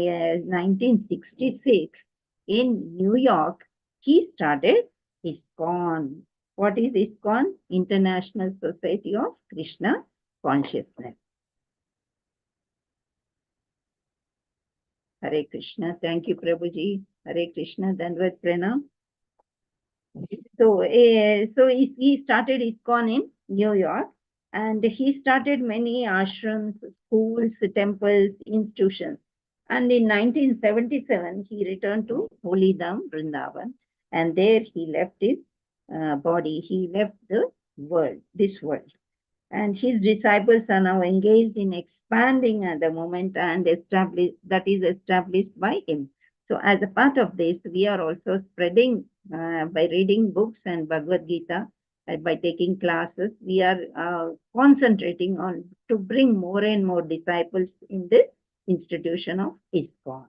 1966 in New York, he started ISKCON. What is ISKCON? International Society of Krishna Consciousness. Hare Krishna. Thank you, Prabhuji. Hare Krishna. Dandavat Pranam. So he started ISKCON in New York, and he started many ashrams, schools, temples, institutions. And in 1977, he returned to Holy Dham, Vrindavan, and there he left his body. He left the world, this world. And his disciples are now engaged in expanding at the moment and established by him. So as a part of this, we are also spreading by reading books and Bhagavad Gita, by taking classes. We are concentrating on to bring more and more disciples in this institution of ISKCON.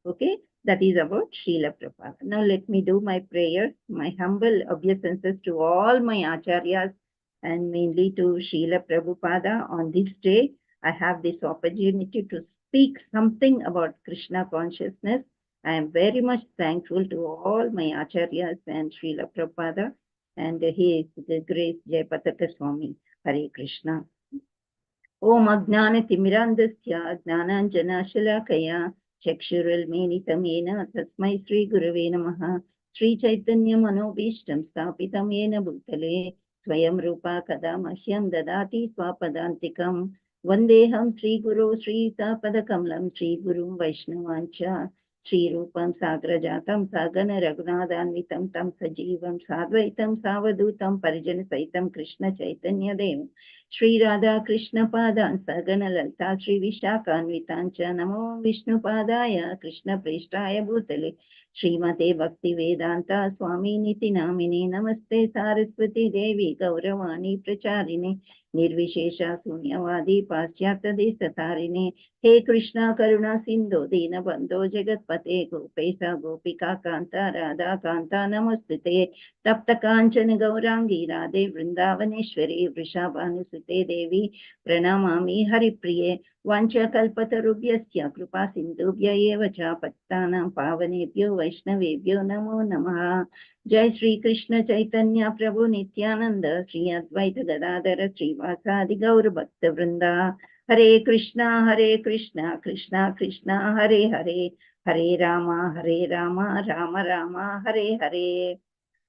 Okay, that is about Srila Prabhupada. Now let me do my prayers, my humble obeisances to all my acharyas, and mainly to Srila Prabhupada. On this day, I have this opportunity to speak something about Krishna consciousness. I am very much thankful to all my acharyas and Srila Prabhupada and his grace Jayapataka Swami. Hare Krishna. Om Ajnana Timirandasya Jnananjana Shalakaya Chakshuralmenitamena Tasmai Sri Gurave Namaha. Sri Chaitanya Manobishtam Stapitam Yena Bhutale Swayam Rupa Kada Mahyam Dadati Swapadantikam. Vandeham Sri Guru Sri Tapadakalam Sri Gurum Vaishnavancha Sri Rupam Sagrajatam Sagana Raghunathanvitam Tam Sajivam Sadvaitam Savadutam Parijana Saitam Krishna Chaitanya Devam Sri Radha Krishna Padan Sagana Lalta Sri Vishakhanvitancha Namo Vishnu Padaya Krishna Preshtaya Bhutale Srimate Bhakti Vedanta Swami Niti Namine Namaste Saraswati Devi Gauravani Pracharine Nirvishesha Sunyavadi Paschyata Desatarine. He Krishna Karuna Sindhu Dina Bandho Jagatpate Gopesa Gopika Kanta Radha Kanta Namastute Tapta Kanchana Gaurangi Radhe Vrindavaneshwari Vrishabhanusute Devi Pranamami Haripriye Vancha Kalpatarubhyasya Kripa Sindhubhya Eva Cha Pattanam Pavanebhyo Vaishnavebhyo Namo Namaha. Jai Sri Krishna Chaitanya Prabhu Nityananda Sri Advaita Gadadhara Srivasadi Gaur Bhakta Vrinda. Hare Krishna Krishna Krishna Hare Hare Hare Rama Rama Rama Hare Hare.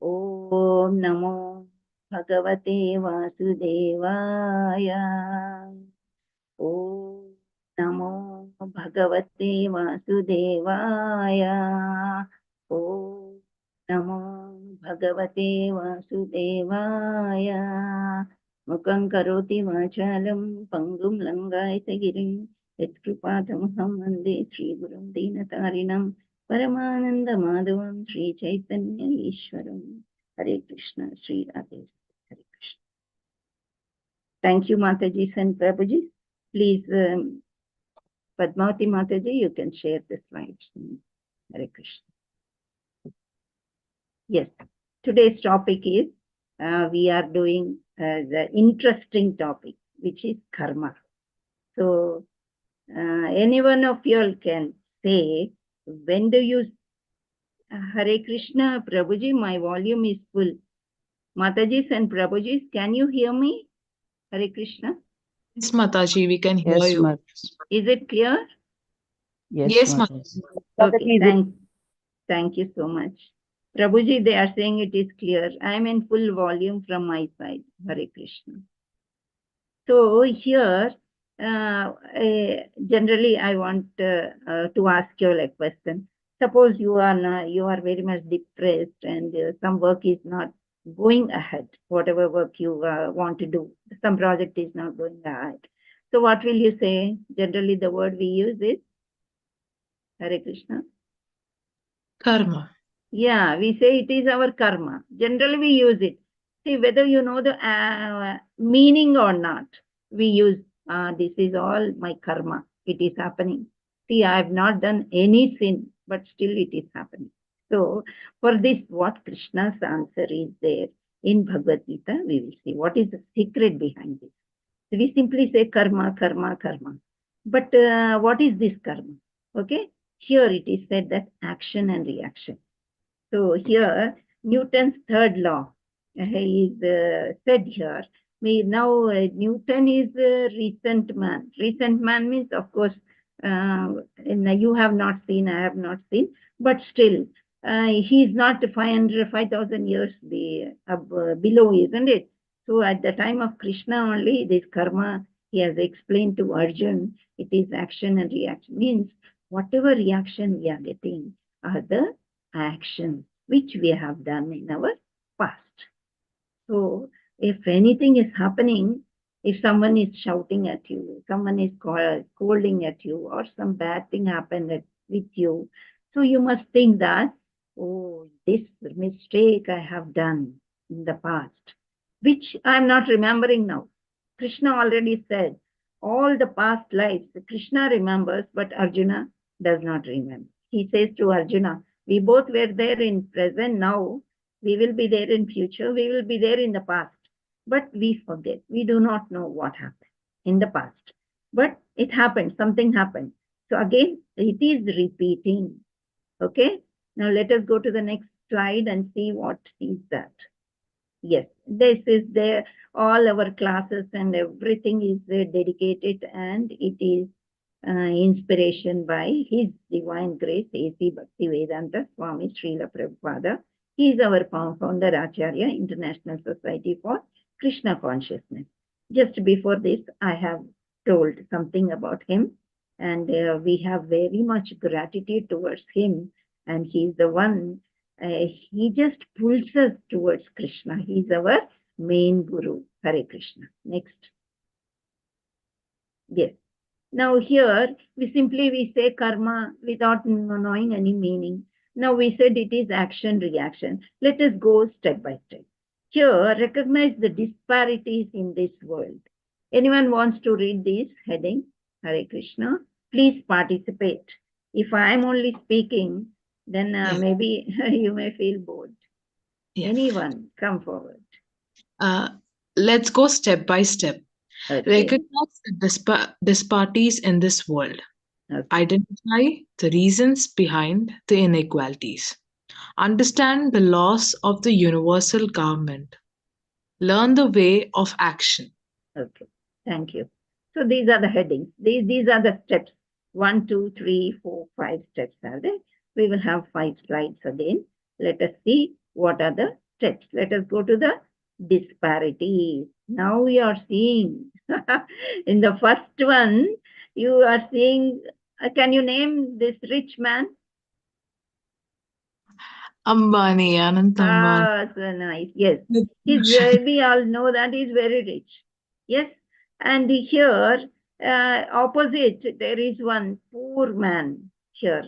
Om Namo Bhagavate Vasudevaya. Om Namo Bhagavate Vasudevaya. Om Namo Bhagavate Vasudevaya. Mukhaṁ karoti vācālam pangum langāyata girim yatkrupatamaham vande Sri Gurum Dinatarinam Paramananda Madhavam Sri Chaitanya Ishwaram. Hare Krishna, Sri Radhe. Hare Krishna. Thank you, Mataji and Prabhuji. Please, Padmavati Mataji, you can share the slides. Hare Krishna. Yes, today's topic is, we are doing the interesting topic, which is karma. So, any one of you all can say, when do you, Hare Krishna, Prabhuji, my volume is full. Matajis and Prabhujis, can you hear me? Hare Krishna. Yes, Mataji, we can hear you. Is it clear? Yes, Mataji. Okay, thank you so much. Prabhuji, they are saying it is clear. I am in full volume from my side. Hare Krishna. So here, generally, I want to ask you a question. Suppose you are very much depressed and some work is not going ahead. Whatever work you want to do, some project is not going ahead. So what will you say? Generally, the word we use is Hare Krishna. Karma. Yeah, we say it is our karma. Generally, we use it. See, whether you know the meaning or not, we use, this is all my karma. It is happening. See, I have not done any sin, but still it is happening. So, for this, what Krishna's answer is there in Bhagavad Gita, we will see what is the secret behind this. We simply say karma, karma, karma. But what is this karma? Okay? Here it is said that action and reaction. So here Newton's third law is said here. Now Newton is a recent man. Recent man means, of course, you have not seen, I have not seen, but still he is not 5,000 years below, isn't it? So at the time of Krishna only, this karma he has explained to Arjun. It is action and reaction. Means whatever reaction we are getting are the actions which we have done in our past. So if anything is happening, if someone is shouting at you, someone is scolding at you, or some bad thing happened with you, so you must think that, oh, this mistake I have done in the past, which I'm not remembering now. Krishna already said, all the past lives, Krishna remembers, but Arjuna does not remember. He says to Arjuna, we both were there in present now, we will be there in future, we will be there in the past, but we forget. We do not know what happened in the past. But it happened, something happened. So again, it is repeating. Okay, now let us go to the next slide and see what is that. Yes, this is there. All our classes and everything is dedicated, and it is inspiration by His Divine Grace, A.C. Bhaktivedanta Swami Srila Prabhupada. He is our founder Acharya, International Society for Krishna Consciousness. Just before this, I have told something about him, and we have very much gratitude towards him, and he is the one, he just pulls us towards Krishna. He is our main guru. Hare Krishna. Next. Yes. Now here, we say karma without knowing any meaning. Now we said it is action, reaction. Let us go step by step. Here, recognize the disparities in this world. Anyone wants to read this heading? Hare Krishna. Please participate. If I am only speaking, then maybe you may feel bored. Yeah. Anyone, come forward. Let's go step by step. Okay. Recognize the disparities in this world. Okay. Identify the reasons behind the inequalities. Understand the laws of the universal government. Learn the way of action. Okay, thank you. So these are the headings. These are the steps. 1, 2, 3, 4, 5 steps are there. We will have 5 slides again. Let us see what are the steps. Let us go to the disparities. Now we are seeing in the first one, you are seeing, can you name this rich man? Ambani, Anant Ambani. Ah, so nice. Yes, we all know that he's very rich. Yes, and here, opposite, there is one poor man here.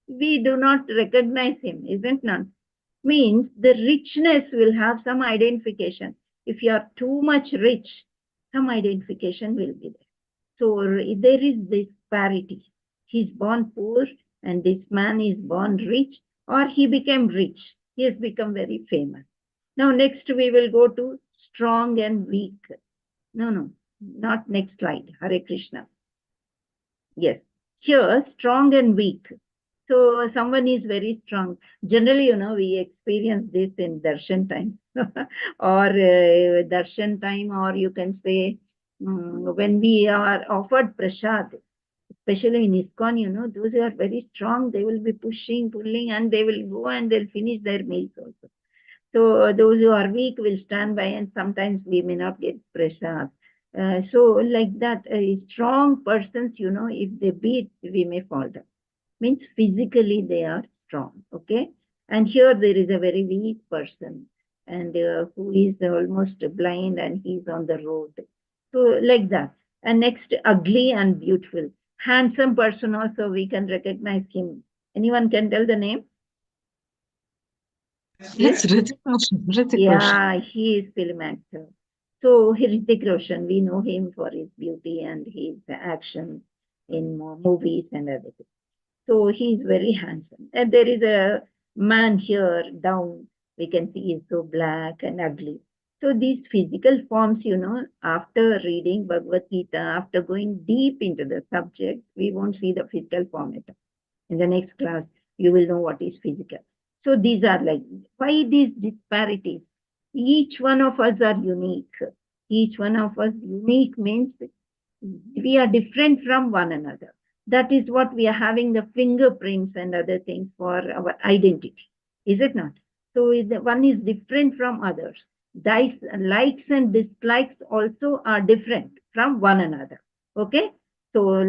We do not recognize him, isn't it? Means the richness will have some identification. If you are too much rich, some identification will be there. So there is disparity. He's born poor and this man is born rich, or he became rich. He has become very famous. Now next we will go to strong and weak. No, not next slide. Hare Krishna. Yes, here strong and weak. So someone is very strong. Generally, we experience this in darshan time or darshan time, or you can say when we are offered prasad, especially in ISKCON, those who are very strong, they will be pushing, pulling, and they will go and they'll finish their meals also. So those who are weak will stand by, and sometimes we may not get prasad. So like that, strong persons, if they beat, we may fall down. Means physically they are strong, okay? And here there is a very weak person, and who is almost blind, and he's on the road. So like that. And next, ugly and beautiful. Handsome person also, we can recognize him. Anyone can tell the name? Yes, Hrithik Roshan. Yeah, he is film actor. So Hrithik Roshan, we know him for his beauty and his action in movies and everything. So he is very handsome. And there is a man here down, we can see he's so black and ugly. So these physical forms, after reading Bhagavad Gita, after going deep into the subject, we won't see the physical form at all. In the next class, you will know what is physical. So these are like, why these disparities? Each one of us are unique. Each one of us unique means we are different from one another. That is what we are having the fingerprints and other things for our identity. Is it not? So one is different from others. Likes and dislikes also are different from one another. Okay? So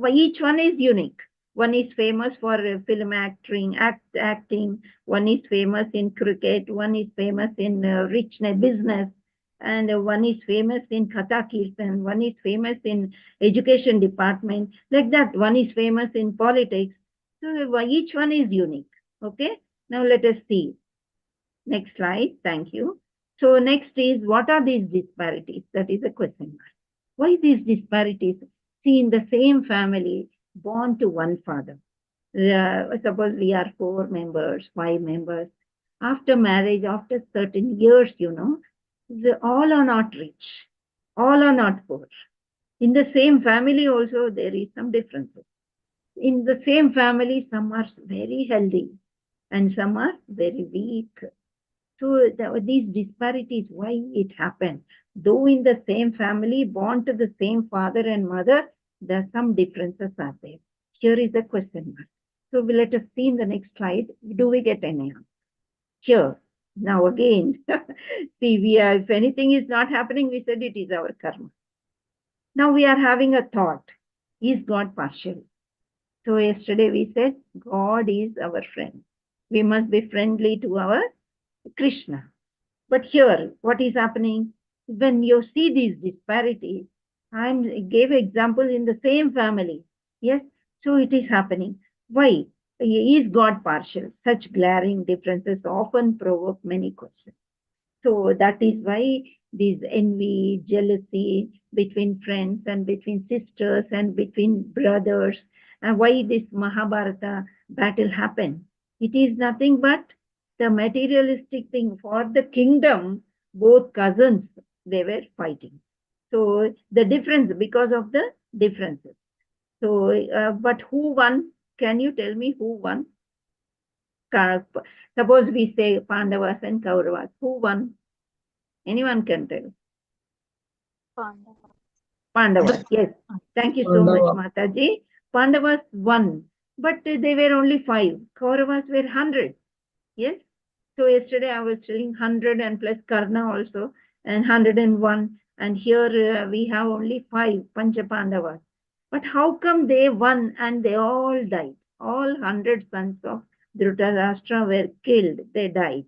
each one is unique. One is famous for film acting. One is famous in cricket. One is famous in richness business, and one is famous in Katha Kirtan, one is famous in education department, like that. One is famous in politics. So each one is unique. Okay. Now let us see. Next slide. Thank you. So next is, what are these disparities? That is a question mark. Why these disparities? See, in the same family, born to one father. Suppose we are 4 members, 5 members. After marriage, after certain years, all are not rich, all are not poor. In the same family also, there is some differences. In the same family, some are very healthy and some are very weak. So these disparities, why it happened? Though in the same family, born to the same father and mother, there are some differences are there. Here is the question mark. So let us see in the next slide. Do we get any answer? Here. Now again, see, if anything is not happening, we said it is our karma. Now we are having a thought. Is God partial? So yesterday we said God is our friend. We must be friendly to our Krishna. But here, what is happening? When you see these disparities, I gave examples in the same family. Yes, so it is happening. Why? Is God partial? Such glaring differences often provoke many questions. So that is why this envy, jealousy between friends and between sisters and between brothers, and why this Mahabharata battle happened. It is nothing but the materialistic thing. For the kingdom, both cousins, they were fighting. So the difference, because of the differences. So, but who won? Can you tell me who won? Suppose we say Pandavas and Kauravas. Who won? Anyone can tell. Pandavas. Yes. Thank you so much, Mataji. Pandavas won, but they were only 5. Kauravas were 100. Yes. So yesterday I was telling 100 and plus Karna also, and 101. And here we have only 5 Pancha Pandavas. But how come they won and they all died? All 100 sons of Dhritarashtra were killed. They died.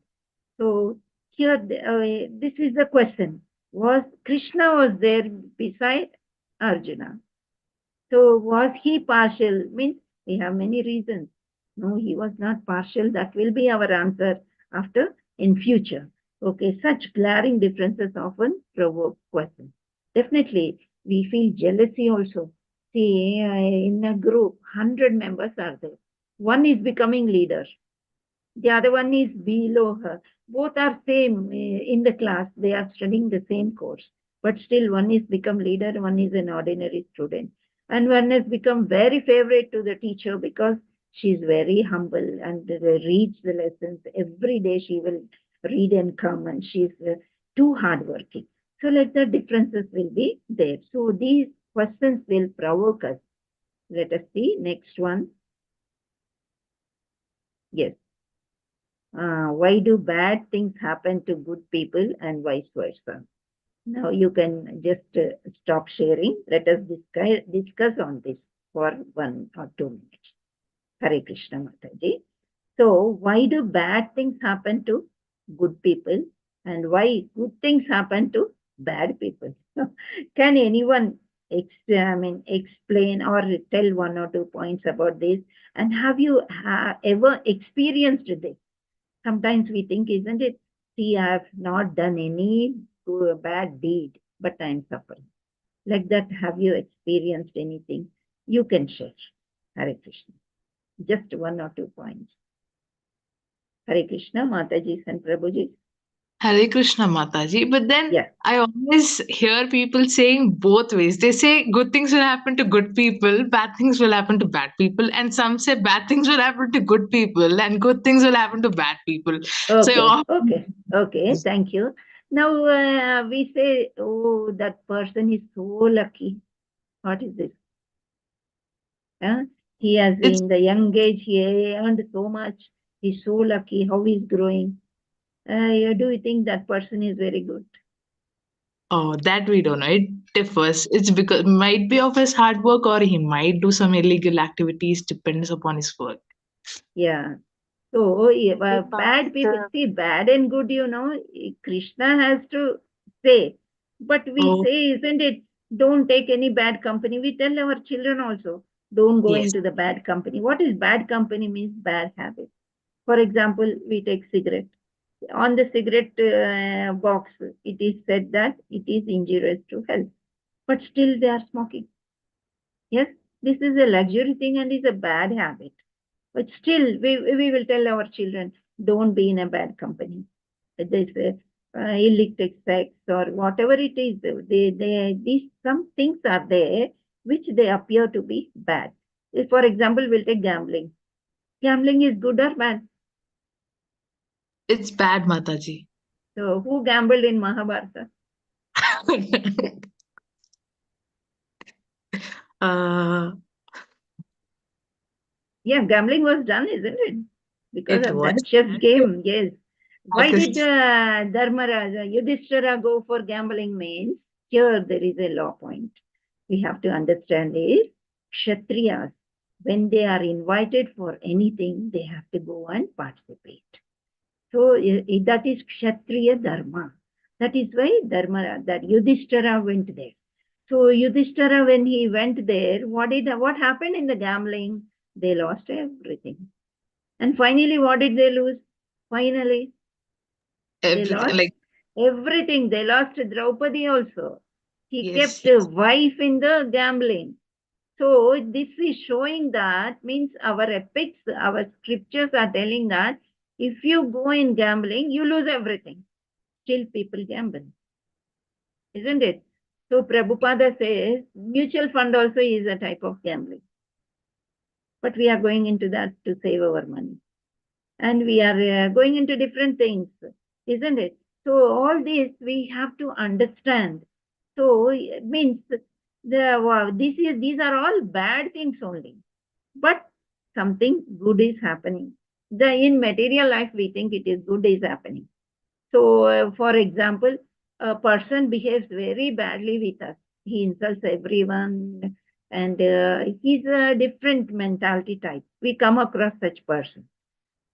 So here, this is the question. Was Krishna was there beside Arjuna? So was he partial? Means we have many reasons. No, he was not partial. That will be our answer after in future. Okay, such glaring differences often provoke questions. Definitely, we feel jealousy also. See, in a group, 100 members are there. One is becoming leader. The other one is below her. Both are same in the class. They are studying the same course. But still one is become leader, one is an ordinary student. And one has become very favorite to the teacher because she is very humble and reads the lessons. Every day she will read and come, and she is too hardworking. So like the differences will be there. So these questions will provoke us. Let us see next one. Yes. Why do bad things happen to good people and vice versa? Now you can just stop sharing. Let us discuss on this for 1 or 2 minutes. Hare Krishna Mataji. So why do bad things happen to good people and why good things happen to bad people? Can anyone explain or tell 1 or 2 points about this? And have you ever experienced this? Sometimes we think, isn't it? See, I have not done any bad deed, but I'm suffering. Like that, have you experienced anything? You can share. Hare Krishna. Just 1 or 2 points. Hare Krishna, Mataji and Prabhuji. Hare Krishna Mataji. But then Yes. I always hear people saying both ways. They say good things will happen to good people, bad things will happen to bad people, and some say bad things will happen to good people and good things will happen to bad people. So Okay. Okay. Okay. Thank you. Now we say, oh, that person is so lucky. What is this? Huh? He has it's in the young age, he earned so much. He's so lucky how he's growing. Do you think that person is very good? oh, that we don't know. It differs. It's because might be of his hard work or he might do some illegal activities, depends upon his work. Yeah. So bad people, see, bad and good, Krishna has to say. But we Oh, say, isn't it, don't take any bad company. We tell our children also, don't go yes. into the bad company. What is bad company means bad habit. For example, we take cigarette. On the cigarette box, it is said that it is injurious to health. But still they are smoking. Yes, this is a luxury thing and is a bad habit. But still, we will tell our children, don't be in a bad company. This illicit sex or whatever it is, these some things are there which they appear to be bad. If, for example, we'll take gambling. Gambling is good or bad? It's bad, Mataji. So who gambled in Mahabharata? uh, Yeah, gambling was done, isn't it? Because it of was that chess game, yes. Why that did is Dharmaraja, Yudhishthira go for gambling means? Here there is a law point. We have to understand is Kshatriyas, when they are invited for anything, they have to go and participate. So that is Kshatriya Dharma. That is why that Yudhishthira went there. So Yudhishthira, when he went there, what happened in the gambling? They lost everything. And finally, what did they lose? Finally, they everything. lost Like, everything. They lost Draupadi also. He yes, kept a yes. wife in the gambling. So this is showing that means our epics, our scriptures are telling that if you go in gambling, you lose everything. Still people gamble, isn't it? So Prabhupada says mutual fund also is a type of gambling. But we are going into that to save our money. And we are going into different things, isn't it? So all this we have to understand. So it means these are all bad things only, but something good is happening. In material life, we think it is good is happening. So, for example, a person behaves very badly with us. He insults everyone, and he's a different mentality type. We come across such person.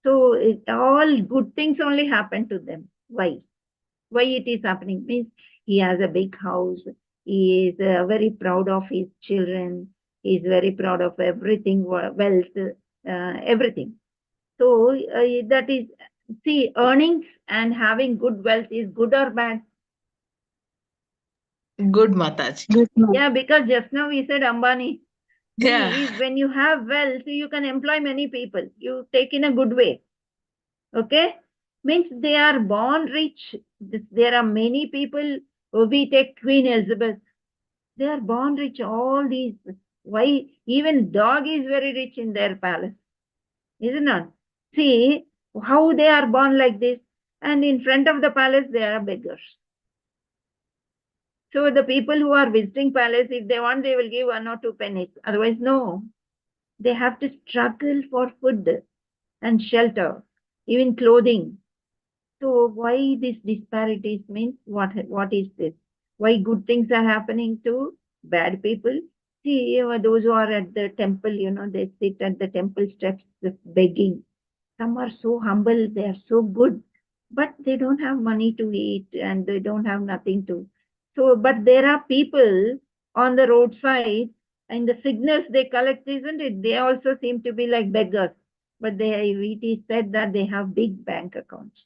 So all good things only happen to them. Why? Why it is happening? Means he has a big house. He is very proud of his children. He is very proud of everything, wealth, everything. So that is, see, earnings and having good wealth is good or bad? Good, Mataji. Yeah, because just now we said Ambani. Yeah. See, when you have wealth, you can employ many people. You take in a good way. Okay, means they are born rich. There are many people. We take Queen Elizabeth. They are born rich. All these. Why even dog is very rich in their palace, isn't it? See how they are born like this, and in front of the palace they are beggars. So the people who are visiting palace, if they want, they will give 1 or 2 pennies. Otherwise, no. They have to struggle for food and shelter, even clothing. So why this disparities means what is this? Why good things are happening to bad people? See, those who are at the temple, they sit at the temple steps just begging. Some are so humble, they are so good, but they don't have money to eat and they don't have nothing to. So, but there are people on the roadside and the signals they collect, isn't it? They also seem to be like beggars, but it is said that they have big bank accounts.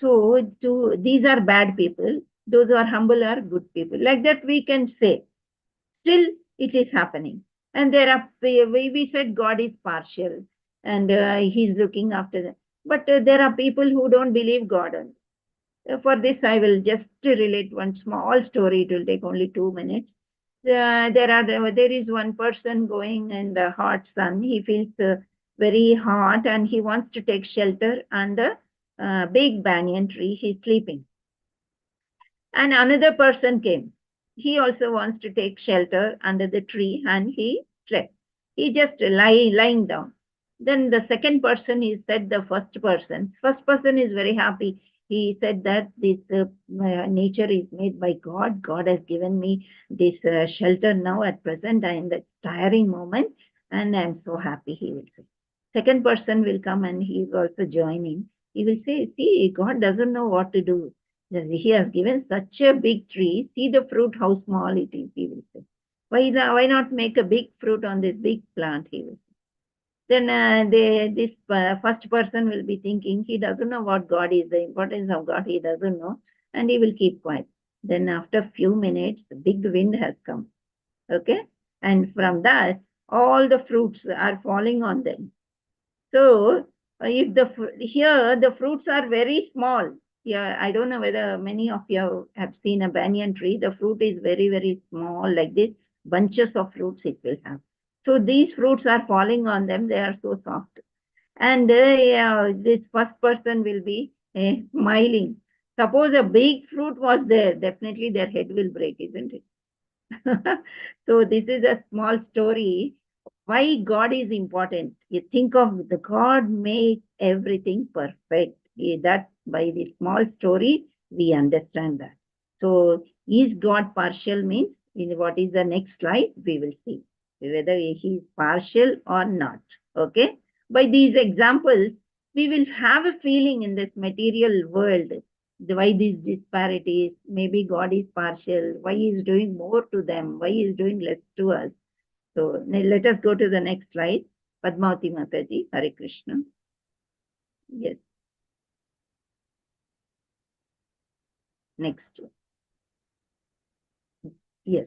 So these are bad people. Those who are humble are good people. Like that we can say. Still, it is happening. And there are we said God is partial and He's looking after them. But there are people who don't believe God. For this, I will just relate one small story. It will take only 2 minutes. There is one person going in the hot sun. He feels very hot and he wants to take shelter under a big banyan tree. He's sleeping. And another person came. He also wants to take shelter under the tree and he slept. He just lying down. Then the second person, he said the first person. First person is very happy. He said that this nature is made by God. God has given me this shelter now at present in the tiring moment, and I'm so happy, he will say. Second person will come and he is also joining. He will say, see, God doesn't know what to do. He has given such a big tree. See the fruit, how small it is, he will say. Why not make a big fruit on this big plant, he will say. Then this first person will be thinking, he doesn't know what God is, the importance of God, he doesn't know, and he will keep quiet. Then after a few minutes, the big wind has come. Okay? And from that, all the fruits are falling on them. So if here the fruits are very small. Yeah, I don't know whether many of you have seen a banyan tree. The fruit is very, very small, like this. Bunches of fruits it will have. So these fruits are falling on them. They are so soft. And this first person will be smiling. Suppose a big fruit was there, definitely their head will break, isn't it? So this is a small story why God is important. You think of the God makes everything perfect. That by the small story, we understand that. So is God partial means in what is the next slide, we will see whether he is partial or not. Okay. By these examples, we will have a feeling in this material world why these disparities, maybe God is partial, why he is doing more to them, why he is doing less to us. So let us go to the next slide. Padmavati Mataji, Hare Krishna. Yes. Next. Yes.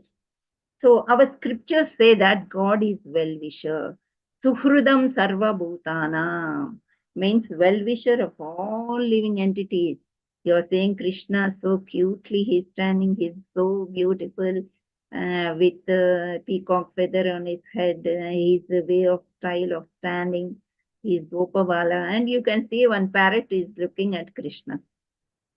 So our scriptures say that God is well-wisher. Suhrudam sarva bhutana means well-wisher of all living entities. You are saying Krishna so cutely, he's standing, he's so beautiful, with peacock feather on his head, his way of style of standing, he's Gopavala, and you can see one parrot is looking at Krishna.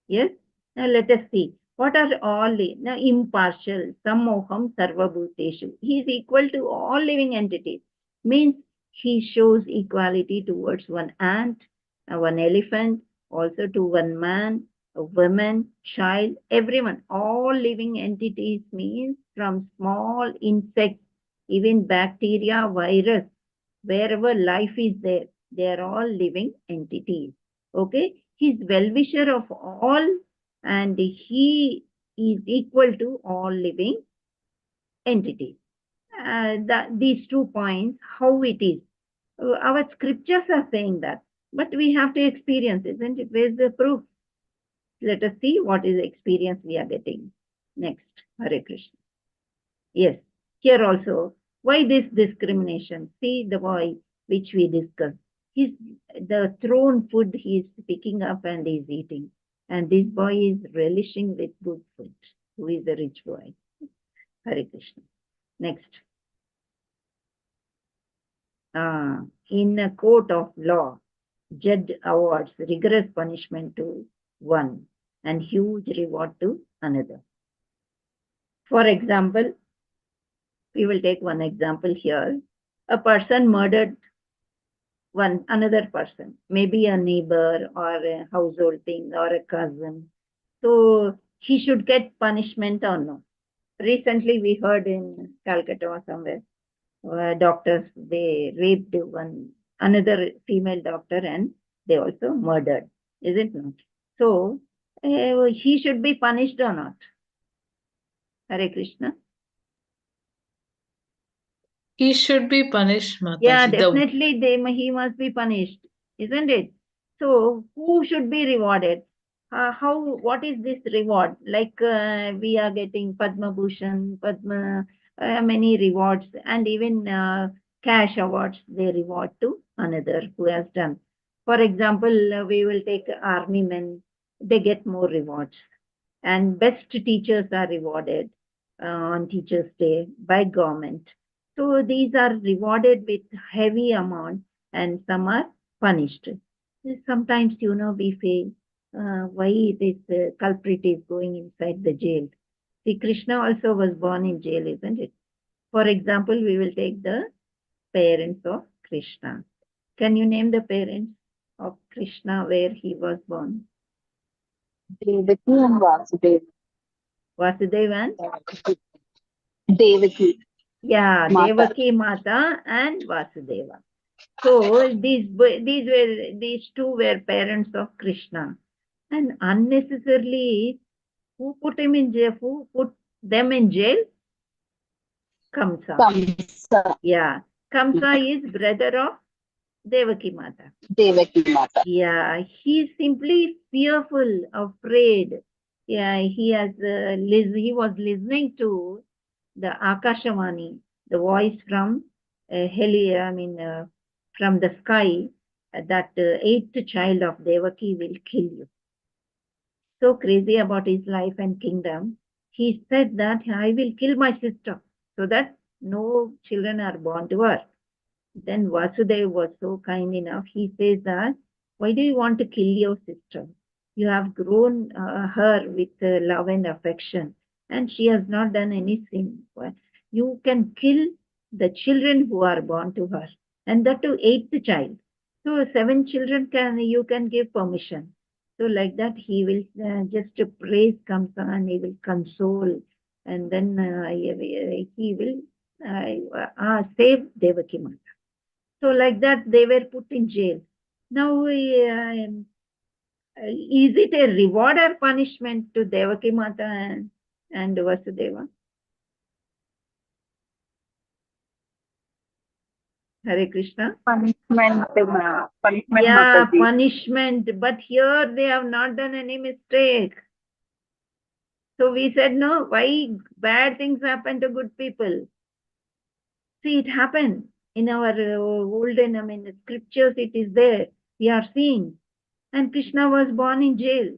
Yes. Now let us see. What are all now impartial? Sammoham sarvabhuteshu. He is equal to all living entities. Means he shows equality towards one ant, one elephant, also to one man, a woman, child, everyone. All living entities means from small insects, even bacteria, virus, wherever life is there, they are all living entities. Okay, he's well-wisher of all and he is equal to all living entities. These 2 points, how it is. Our scriptures are saying that, but we have to experience, isn't it? Where's the proof? Let us see what is the experience we are getting. Next, Hare Krishna. Yes, here also, why this discrimination? See the boy which we discussed. He's the thrown food he is picking up and is eating. And this boy is relishing with good food. Who is the rich boy? Hare Krishna. Next. In a court of law, judge awards rigorous punishment to one and huge reward to another. For example, we will take one example here. A person murdered another person, maybe a neighbor or a household thing or a cousin. So he should get punishment or no. Recently we heard in Calcutta or somewhere, doctors, they raped another female doctor and they also murdered. Is it not? So he should be punished or not? Hare Krishna. He should be punished, Yeah, Mataji. definitely he must be punished, isn't it? So who should be rewarded? What is this reward? Like we are getting Padma Bhushan, Padma, many rewards, and even cash awards they reward to another who has done. For example, we will take army men, they get more rewards. And best teachers are rewarded on Teachers' Day by government. So these are rewarded with heavy amount and some are punished. Sometimes, we feel why this culprit is going inside the jail. See, Krishna also was born in jail, isn't it? For example, we will take the parents of Krishna. Can you name the parents of Krishna where he was born? Devaki and Vasudeva. Vasudeva and? Devaki. Yeah, Mata. Devaki Mata and Vasudeva. So these two were parents of Krishna, and unnecessarily, who put him in jail? Who put them in jail? Kamsa. Kamsa. Yeah, Kamsa is brother of Devaki Mata. Devaki Mata. Yeah, he's simply fearful, afraid. Yeah, he was listening to the Akashavani, the voice from from the sky, that eighth child of Devaki will kill you. So crazy about his life and kingdom, he said that I will kill my sister so that no children are born to her. Then Vasudeva was so kind enough. He says that, why do you want to kill your sister? You have grown her with love and affection, and she has not done any sin. You can kill the children who are born to her, and that to eighth child. So 7 children you can give permission. So like that, he will just praise Kamsa and he will console, and then he will save Devaki Mata. So like that, they were put in jail. Now, is it a reward or punishment to Devaki Mata and Vasudeva? Hare Krishna. Punishment. Punishment, Yeah, Mataji. punishment. But here they have not done any mistake. So we said, no, why bad things happen to good people? See, it happened in our olden, scriptures, it is there. We are seeing. And Krishna was born in jail.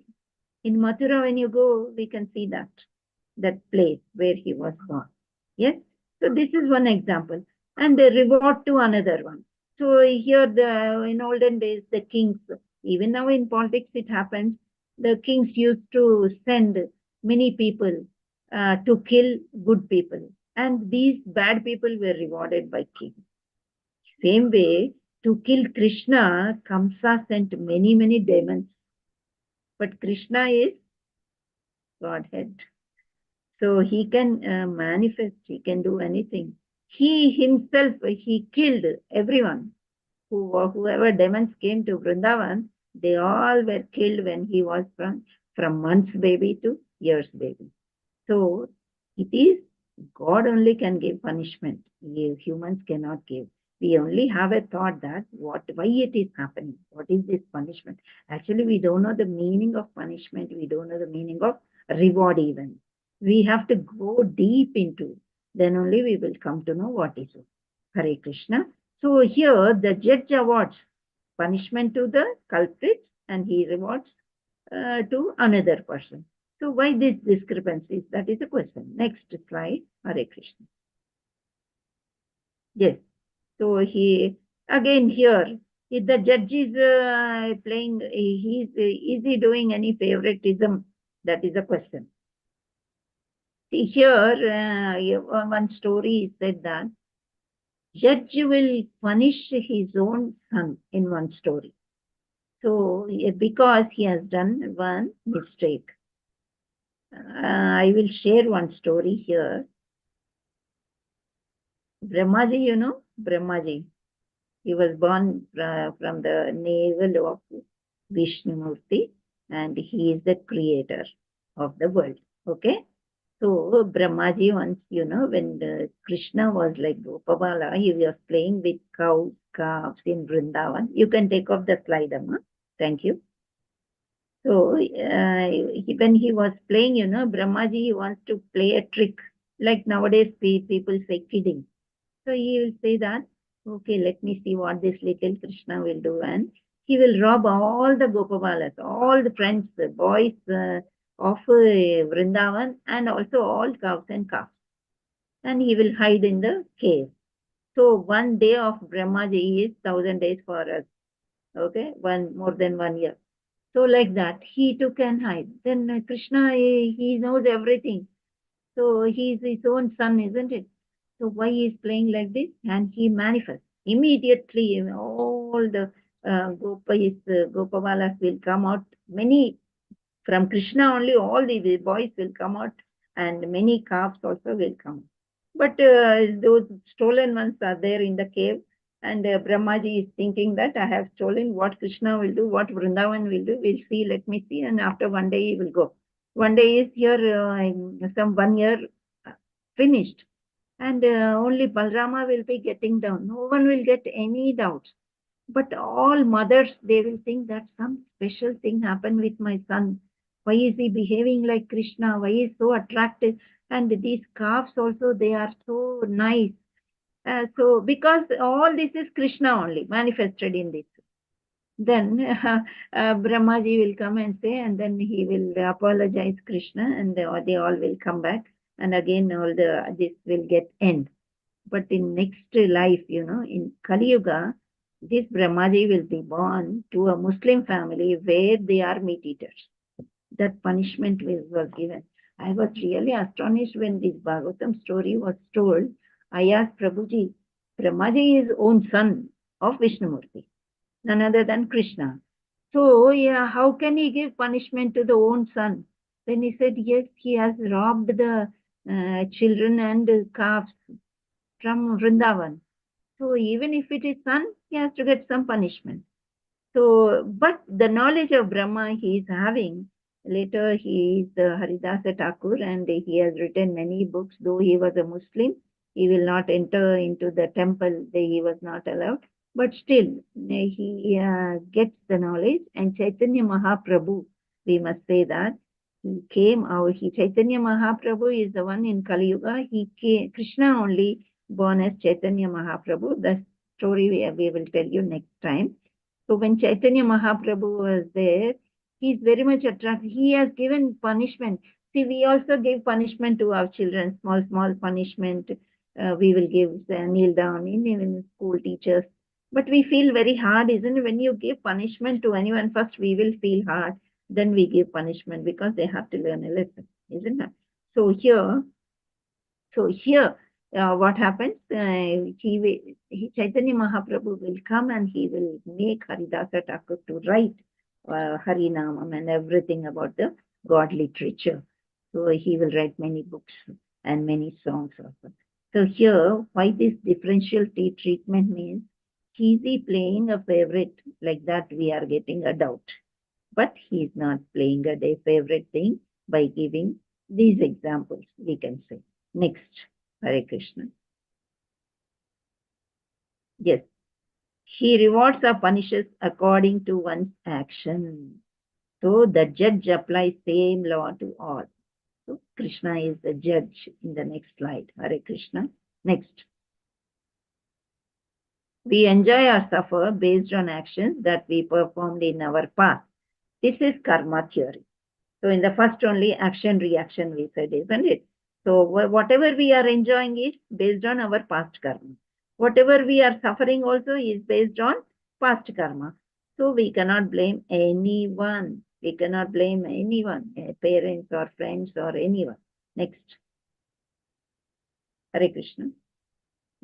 In Mathura, when you go, we can see that place where he was born. Yes. So this is one example. And the reward to another one. So here, in olden days, the kings, even now in politics, it happens. The kings used to send many people to kill good people. And these bad people were rewarded by kings. Same way, to kill Krishna, Kamsa sent many, many demons. But Krishna is Godhead. So he can manifest, he can do anything. He himself, he killed everyone. Whoever demons came to Vrindavan, they all were killed when he was from months baby to years baby. So it is God only can give punishment. Humans cannot give. We only have a thought that why it is happening. What is this punishment? Actually, we don't know the meaning of punishment. We don't know the meaning of reward even. We have to go deep into. Then only we will come to know what is it. Hare Krishna. So here the judge awards punishment to the culprit and he rewards to another person. So why these discrepancies? That is the question. Next slide. Hare Krishna. Yes. So he again here, if the judge is playing, is he doing any favoritism? That is a question. See here, one story said that judge will punish his own son in one story. So because he has done one mistake. I will share one story here. Brahmaji, Brahmaji. He was born from the navel of Vishnumurti and he is the creator of the world. Okay. So Brahmaji once, when Krishna was like Gopabala, he was playing with cows, calves in Vrindavan. You can take off the slide, Amma. Thank you. So when he was playing, Brahmaji, he wants to play a trick. Like nowadays, people say kidding. So he will say that, okay, let me see what this little Krishna will do. And he will rob all the Gopabalas, all the friends, the boys of Vrindavan, and also all cows and calves. And he will hide in the cave. So one day of Brahmaji is 1,000 days for us. Okay, more than 1 year. So like that, he took and hide. Then Krishna, he knows everything. So he is his own son, isn't it? So why he is playing like this? And he manifests. Immediately, all the Gopavalas will come out. Many from Krishna only, all the boys will come out, and many calves also will come. But those stolen ones are there in the cave, and Brahmaji is thinking that I have stolen. What Krishna will do, what Vrindavan will do, we'll see, let me see. And after 1 day, he will go. 1 day is here, some 1 year finished. And only Balrama will be getting down. No one will get any doubts. But all mothers, they will think that some special thing happened with my son. Why is he behaving like Krishna? Why is he so attractive? And these calves also, they are so nice. So because all this is Krishna only manifested in this. Then Brahmaji will come and say, and then he will apologize Krishna, and they all will come back. And again, all this will get end. But in next life, in Kali Yuga, this Brahmaji will be born to a Muslim family where they are meat eaters. That punishment was given. I was really astonished when this Bhagavatam story was told. I asked Prabhuji, Brahmaji is own son of Vishnumurti, none other than Krishna. So, yeah, how can he give punishment to the own son? Then he said, yes, he has robbed the children and calves from Vrindavan. So even if it is son, he has to get some punishment. So, but the knowledge of Brahma he is having. Later he is Haridasa Thakur, and he has written many books. Though he was a Muslim, he will not enter into the temple. He was not allowed. But still, he gets the knowledge. And Chaitanya Mahaprabhu, we must say that, he came out. Chaitanya Mahaprabhu is the one in Kali Yuga. He came, Krishna only born as Chaitanya Mahaprabhu. The story we will tell you next time. So when Chaitanya Mahaprabhu was there, he is very much attracted. He has given punishment. See, we also give punishment to our children, small punishment. We will give, kneel down, in school teachers. But we feel very hard, isn't it? When you give punishment to anyone, first we will feel hard, then we give punishment because they have to learn a lesson, isn't it? So here, what happens? Chaitanya Mahaprabhu will come and he will make Haridasa Thakur to write Harinamam and everything about the God literature. So he will write many books and many songs also. So here, why this differential treatment means, is he playing a favorite? Like that we are getting a doubt. But he is not playing a favorite thing by giving these examples, we can say. Next, Hare Krishna. Yes, he rewards or punishes according to one's action. So the judge applies same law to all. So Krishna is the judge in the next slide. Hare Krishna. Next. We enjoy or suffer based on actions that we performed in our past. This is karma theory. So in the first only action reaction we said, isn't it? So whatever we are enjoying is based on our past karma. Whatever we are suffering also is based on past karma. So we cannot blame anyone. We cannot blame anyone, parents or friends or anyone. Next. Hare Krishna.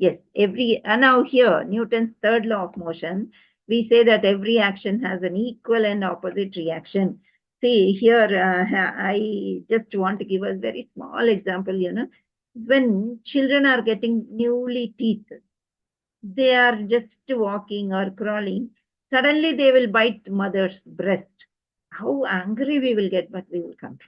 Yes, now here, Newton's third law of motion, we say that every action has an equal and opposite reaction. See, here, I just want to give a very small example, when children are getting newly teeth, they are just walking or crawling, suddenly they will bite mother's breast. How angry we will get, but we will control.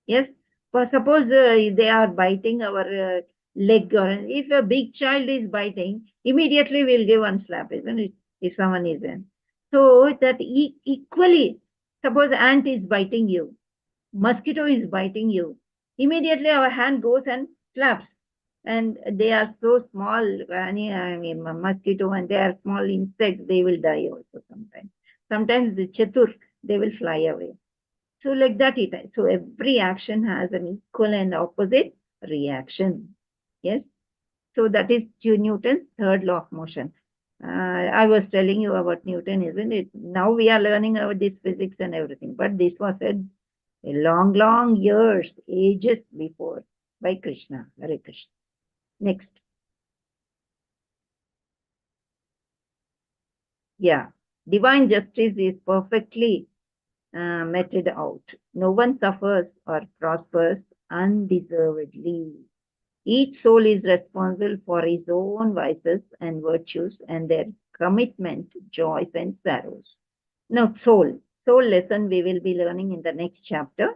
Yes, but suppose they are biting our leg, or if a big child is biting, immediately we'll give one slap, isn't it? If someone is in. So that equally, suppose ant is biting you, mosquito is biting you, immediately our hand goes and slaps. And they are so small, I mean, mosquito, and they are small insects, they will die also sometimes. Sometimes the chatur, they will fly away. So like that it is. So every action has an equal and opposite reaction. Yes. So that is Newton's third law of motion. I was telling you about Newton, isn't it? Now we are learning about this physics and everything, but this was said a long years, ages before by Krishna. Hare Krishna. Next. Yeah. Divine justice is perfectly meted out. No one suffers or prospers undeservedly. Each soul is responsible for his own vices and virtues and their commitment, joys and sorrows. Now, soul lesson we will be learning in the next chapter.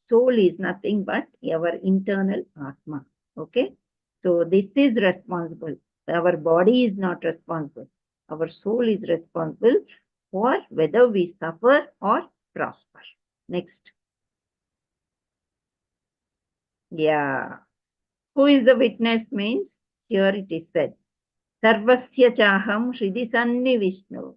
Soul is nothing but our internal Atma. Okay. So this is responsible. Our body is not responsible. Our soul is responsible for whether we suffer or prosper. Next. Yeah. Who is the witness means? Here it is said. Sarvasya chaham Shridi Sanni Vishnu.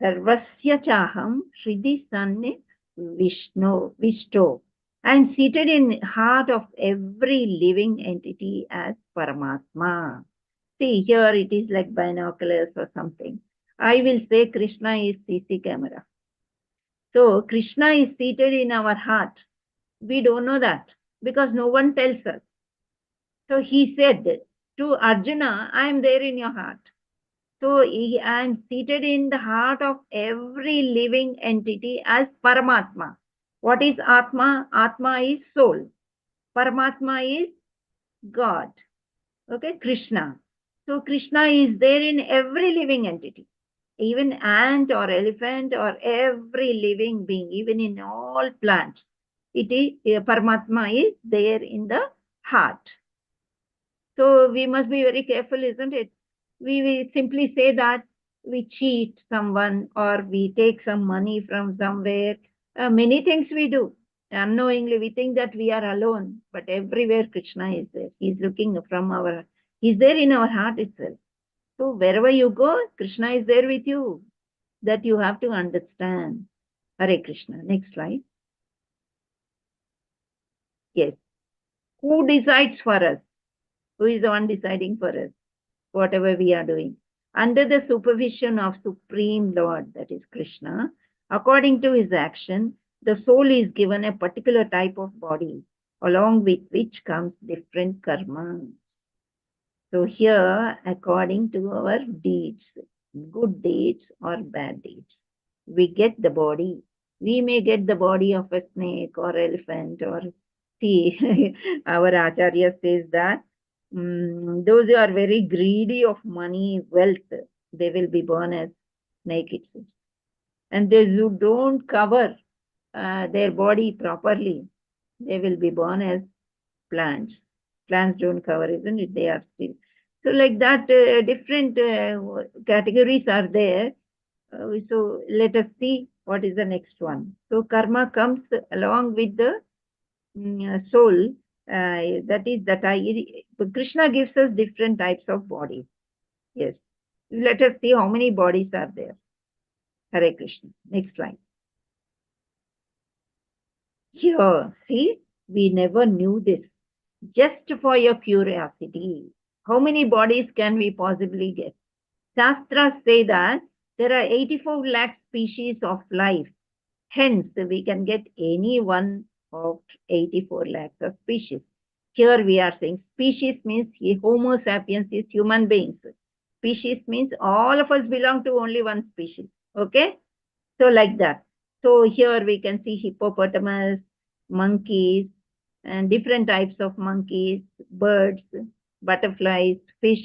Sarvasya chaham Shridi Sanni Vishnu. I am seated in heart of every living entity as Paramatma. See, here it is like binoculars or something. I will say Krishna is CC camera. So Krishna is seated in our heart. We don't know that because no one tells us. So he said to Arjuna, I am there in your heart. So I am seated in the heart of every living entity as Paramatma. What is Atma? Atma is soul. Paramatma is God. Okay, Krishna. So Krishna is there in every living entity. Even ant or elephant or every living being, even in all plants. It is Paramatma is there in the heart. So we must be very careful, isn't it? We simply say that we cheat someone or we take some money from somewhere. Many things we do. Unknowingly, we think that we are alone, but everywhere Krishna is there. He's looking from he's there in our heart itself. So wherever you go, Krishna is there with you. That you have to understand. Hare Krishna. Next slide. Yes. Who decides for us? Who is the one deciding for us? Whatever we are doing. Under the supervision of Supreme Lord, that is Krishna, according to his action, the soul is given a particular type of body, along with which comes different karma. So here, according to our deeds, good deeds or bad deeds, we get the body. We may get the body of a snake or elephant or see, our Acharya says that those who are very greedy of money, wealth, they will be born as snake itself. And those who don't cover their body properly, they will be born as plants. Plants don't cover, isn't it? They are still. So like that, different categories are there. So let us see what is the next one. So karma comes along with the soul. That is that Krishna gives us different types of bodies. Yes. Let us see how many bodies are there. Hare Krishna. Next slide. Here, see, we never knew this. Just for your curiosity, how many bodies can we possibly get? Shastras say that there are 84 lakh species of life. Hence, we can get any one of 84 lakhs of species. Here we are saying species means Homo sapiens is human beings. Species means all of us belong to only one species. Okay? So like that. So here we can see hippopotamus, monkeys, and different types of monkeys, birds, butterflies, fish,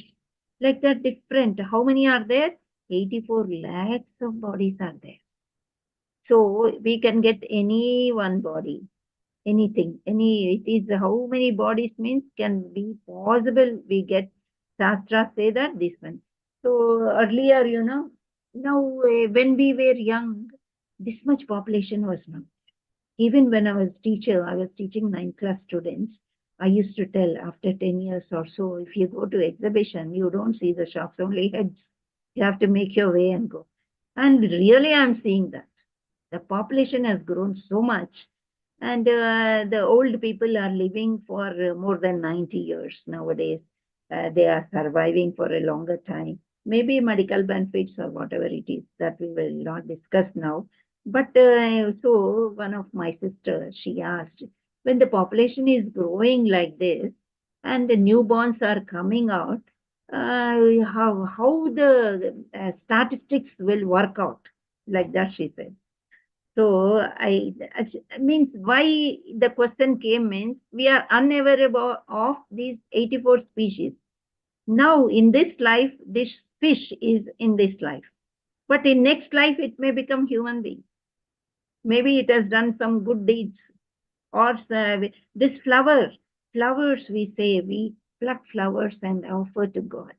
like that different. How many are there? 84 lakhs of bodies are there. So we can get any one body, anything, it is how many bodies means can be possible. We get Shastra say that this one. So earlier, now when we were young, this much population was not. Even when I was teacher, I was teaching 9th class students. I used to tell after 10 years or so, if you go to exhibition, you don't see the shops, only heads. You have to make your way and go. And really, I'm seeing that. The population has grown so much. And the old people are living for more than 90 years nowadays. They are surviving for a longer time. Maybe medical benefits or whatever it is that we will not discuss now. But so one of my sisters, she asked, when the population is growing like this and the newborns are coming out, how the statistics will work out, like that she said. So I means why the question came means we are unaware of these 84 species. Now in this life, this fish is in this life, but in next life it may become human being. Maybe it has done some good deeds, or this flowers we say we pluck flowers and offer to God.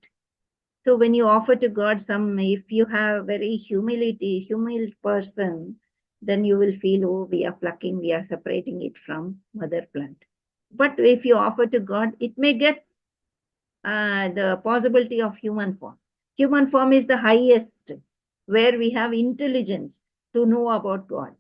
So when you offer to God some, if you have very humble person, then you will feel, oh, we are plucking, we are separating it from mother plant. But if you offer to God, it may get the possibility of human form. Human form is the highest, where we have intelligence to know about God.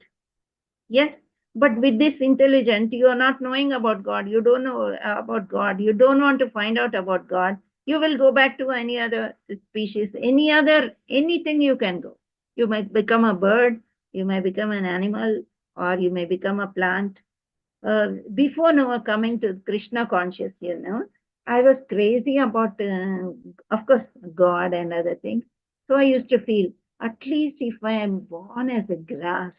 Yes, but with this intelligence, you are not knowing about God. You don't know about God. You don't want to find out about God. You will go back to any other species, anything you can go. You might become a bird, you may become an animal, or you may become a plant. Before now coming to Krishna conscious, I was crazy about, of course, God and other things. So I used to feel, at least if I am born as a grass,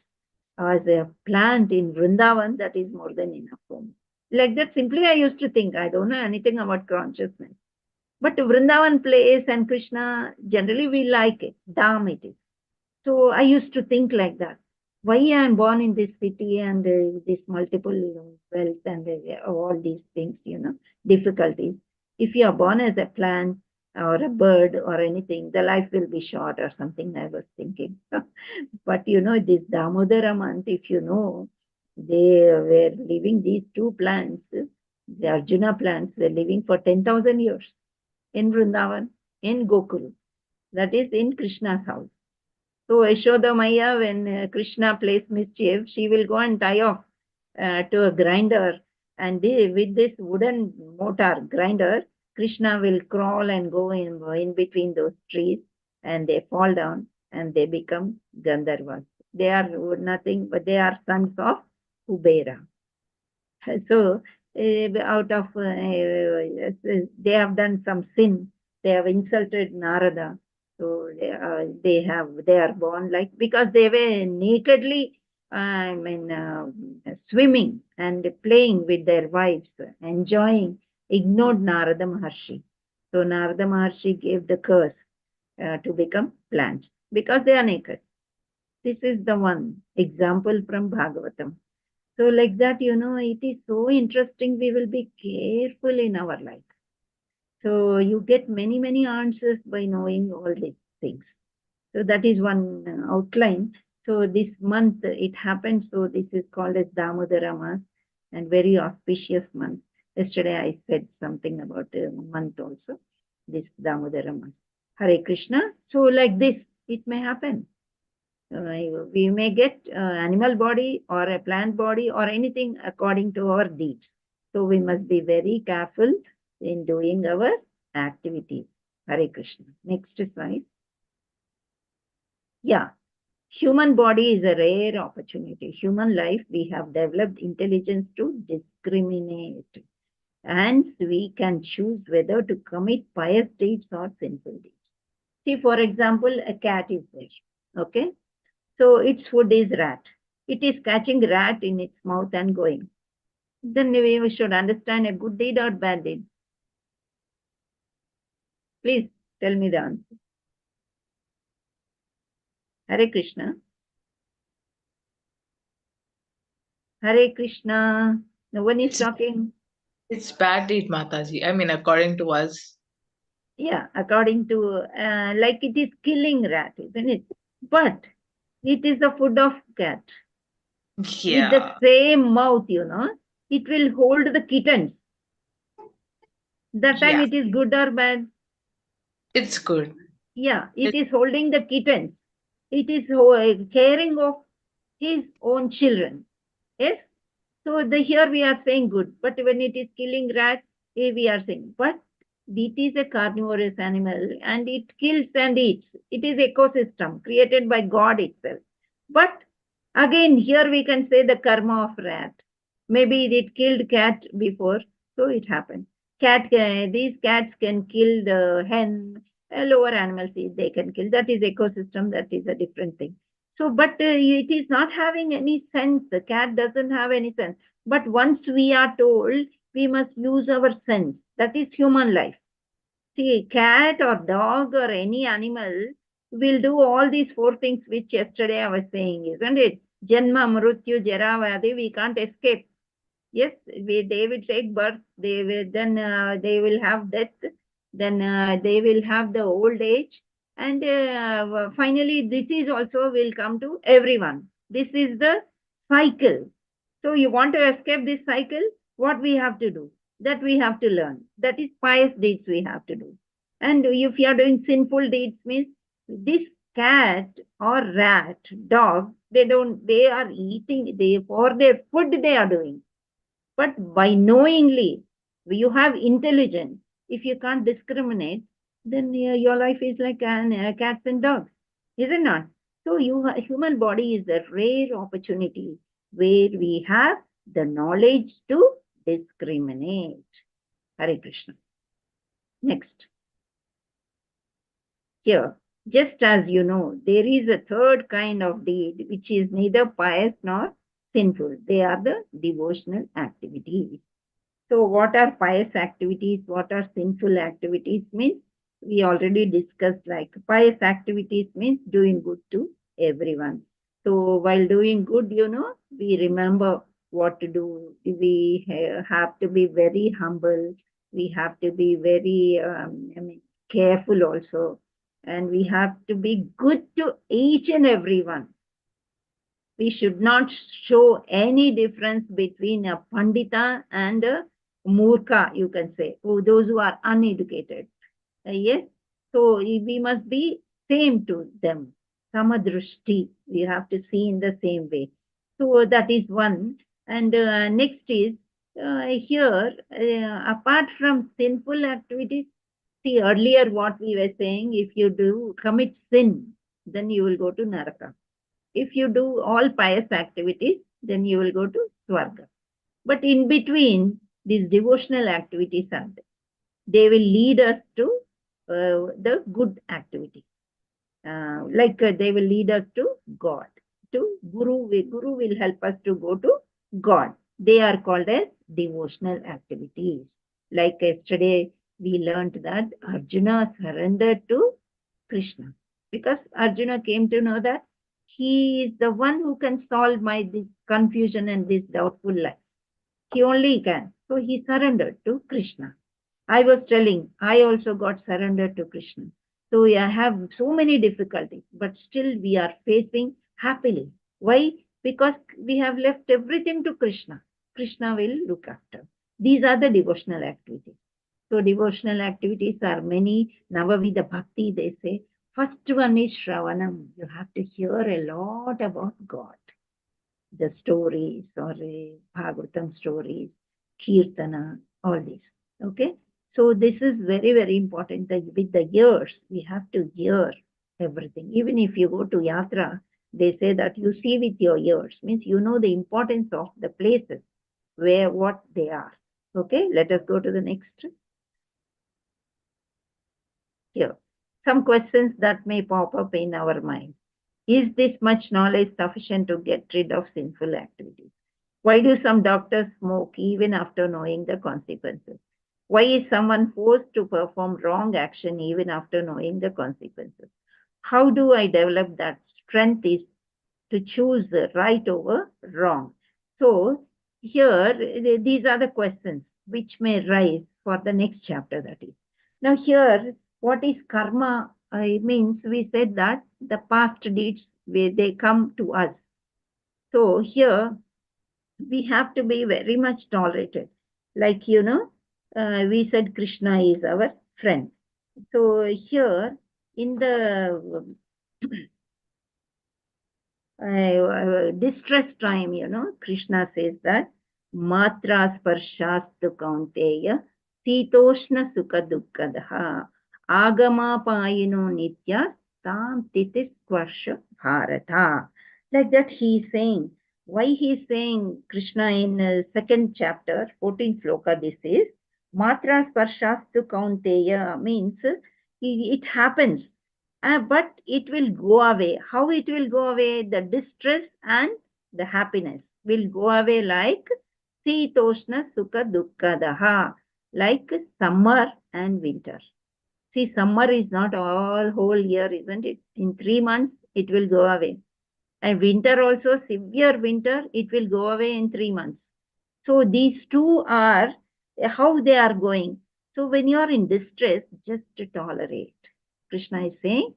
as a plant in Vrindavan, that is more than enough for me. Like that, simply I used to think, I don't know anything about consciousness. But Vrindavan place and Krishna, generally we like it, Dham it is. So I used to think like that. Why I am born in this city and this multiple wealth and all these things, difficulties. If you are born as a plant or a bird or anything, the life will be short or something, I was thinking. But this Damodara month, if you know, they were living, these two plants, the Arjuna plants, were living for 10,000 years in Vrindavan, in Gokul. That is in Krishna's house. So Yashoda Maya, when Krishna plays mischief, she will go and tie off to a grinder, and with this wooden motor grinder, Krishna will crawl and go in between those trees, and they fall down and they become Gandharvas. They are nothing but they are sons of Kubera. So out of they have done some sin. They have insulted Narada. So they are born like, because they were nakedly swimming and playing with their wives, enjoying, ignored Narada Maharshi. So Narada Maharshi gave the curse to become plants because they are naked. This is the one example from Bhagavatam. So like that, it is so interesting. We will be careful in our life. So you get many, many answers by knowing all these things. So that is one outline. So this month it happened. So this is called as Damodara Mas, and very auspicious month. Yesterday I said something about a month also, this Damodara Mas. Hare Krishna. So like this, it may happen. We may get animal body or a plant body or anything according to our deeds. So we must be very careful in doing our activities. Hare Krishna. Next slide. Yeah. Human body is a rare opportunity. Human life, we have developed intelligence to discriminate. Hence, we can choose whether to commit pious deeds or sinful deeds. See, for example, a cat is there. Okay. So its food is rat. It is catching rat in its mouth and going. Then we should understand a good deed or bad deed. Please tell me the answer. Hare Krishna. Hare Krishna. No one is talking. It's bad deed, Mataji. I mean, according to us. Yeah, according to, like it is killing rat, isn't it? But it is the food of cat. Yeah. With the same mouth, it will hold the kittens. That time Yeah. it is good or bad? It's good. Yeah, it is holding the kittens. it is caring of his own children. Yes. So here we are saying good, but when it is killing rats, we are saying, but it is a carnivorous animal and it kills and eats. It is ecosystem created by God itself. But again, here we can say the karma of rat. Maybe it killed cat before, so it happened. These cats can kill the hen, lower animals they can kill. That is ecosystem. That is a different thing. So, but it is not having any sense. The cat doesn't have any sense. But once we are told, we must use our sense. That is human life. See, cat or dog or any animal will do all these four things which yesterday I was saying, isn't it? Janma, Mrutyu, Jara, Vyadhi, we can't escape. Yes, they will take birth, they will then they will have death, then they will have the old age, and finally disease also will come to everyone. This is the cycle. So you want to escape this cycle, what we have to do? That we have to learn. That is pious deeds we have to do. And if you are doing sinful deeds, means this cat or rat, dog, they are eating, for their food they are doing. But by knowingly, you have intelligence. If you can't discriminate, then your life is like cats and dogs, is it not? So human body is a rare opportunity where we have the knowledge to discriminate. Hare Krishna. Next. Here, just as you know, there is a third kind of deed which is neither pious nor sinful. They are the devotional activities. So what are pious activities? What are sinful activities? Means we already discussed, like pious activities means doing good to everyone. So while doing good, we remember what to do. We have to be very humble. We have to be very careful also. And we have to be good to each and everyone. We should not show any difference between a pandita and a murkha, you can say, those who are uneducated. Yes, so we must be same to them. Samadrushti, we have to see in the same way. So that is one. And next is here, apart from sinful activities, see earlier what we were saying, if you do commit sin, then you will go to Naraka. If you do all pious activities, then you will go to Swarga. But in between, these devotional activities are there. They will lead us to the good activity. They will lead us to God, to Guru. Guru will help us to go to God. They are called as devotional activities. Like yesterday, we learned that Arjuna surrendered to Krishna because Arjuna came to know that he is the one who can solve this confusion and this doubtful life. He only can. So he surrendered to Krishna. I was telling, I also got surrendered to Krishna. So I have so many difficulties, but still we are facing happily. Why? Because we have left everything to Krishna. Krishna will look after. These are the devotional activities. So devotional activities are many. Navavida Bhakti, they say. First one is Shravanam. You have to hear a lot about God. The stories or Bhagavatam stories, Kirtana, all these. Okay. So this is very, very important that with the ears, we have to hear everything. Even if you go to Yatra, they say that you see with your ears, means you know the importance of the places where what they are. Okay, let us go to the next. Here, some questions that may pop up in our mind. Is this much knowledge sufficient to get rid of sinful activities? Why do some doctors smoke even after knowing the consequences? Why is someone forced to perform wrong action even after knowing the consequences? How do I develop that strength is to choose right over wrong? So here, these are the questions which may rise for the next chapter, that is. Now here, what is karma? It means we said that the past deeds, they come to us. So here, we have to be very much tolerated. Like, we said Krishna is our friend. So here, in the distress time, Krishna says that matra sparshastu kaunteya sitoshna sukha dukkadaha agama payino nitya tam titis skvarsha bharata. Like that he is saying. Why he is saying Krishna in second chapter, 14th sloka, this is matra sparshastu kaunteya means it happens. But it will go away. How it will go away? The distress and the happiness will go away like Sitoshna Sukha Dukkadaha, like summer and winter. See, summer is not all whole year, isn't it? In 3 months, it will go away. And winter also, severe winter, it will go away in 3 months. So these two are how they are going. So when you are in distress, just tolerate. Krishna is saying,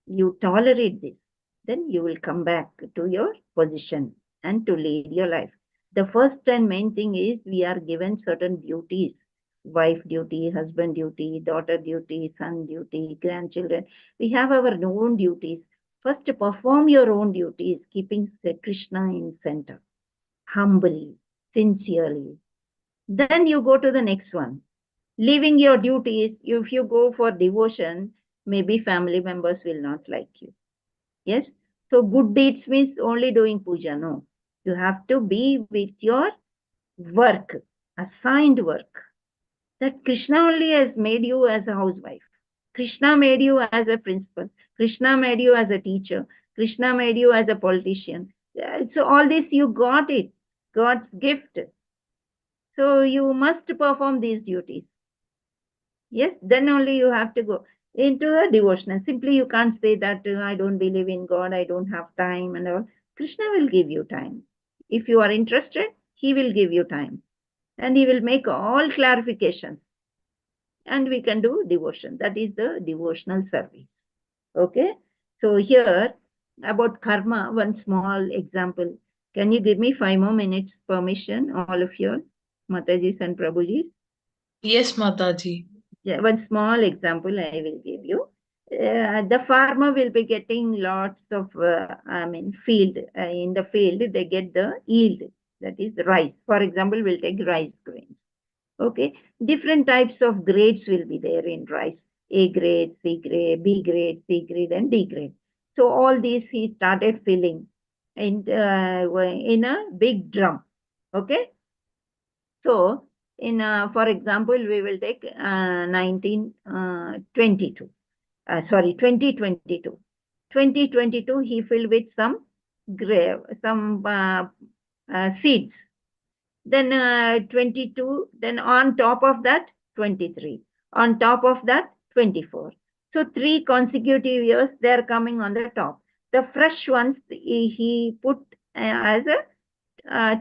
you tolerate this, then you will come back to your position and to lead your life. The first and main thing is we are given certain duties: wife duty, husband duty, daughter duty, son duty, grandchildren. We have our own duties. First, perform your own duties, keeping Krishna in center, humbly, sincerely. Then you go to the next one. Leaving your duties, if you go for devotion, maybe family members will not like you. Yes? So good deeds means only doing puja. No. You have to be with your work, assigned work. That Krishna only has made you as a housewife. Krishna made you as a principal. Krishna made you as a teacher. Krishna made you as a politician. So all this you got it. God's gift. So you must perform these duties. Yes, then only you have to go into a devotional. Simply you can't say that I don't believe in God, I don't have time and all. Krishna will give you time. If you are interested, he will give you time. And he will make all clarifications. And we can do devotion. That is the devotional service. Okay. So here about karma, one small example. Can you give me 5 more minutes permission, all of you, Matajis and Prabhujis? Yes, Mataji. Yeah, one small example I will give you. The farmer will be getting lots of, field. In the field, they get the yield, that is rice. For example, we'll take rice grains. Okay, different types of grades will be there in rice. A grade, C grade, B grade, C grade, and D grade. So all these he started filling in a big drum. Okay. So in for example, we will take 2022. 2022 he filled with some seeds. Then 22, then on top of that 23, on top of that 24. So 3 consecutive years they are coming on the top. The fresh ones he put as a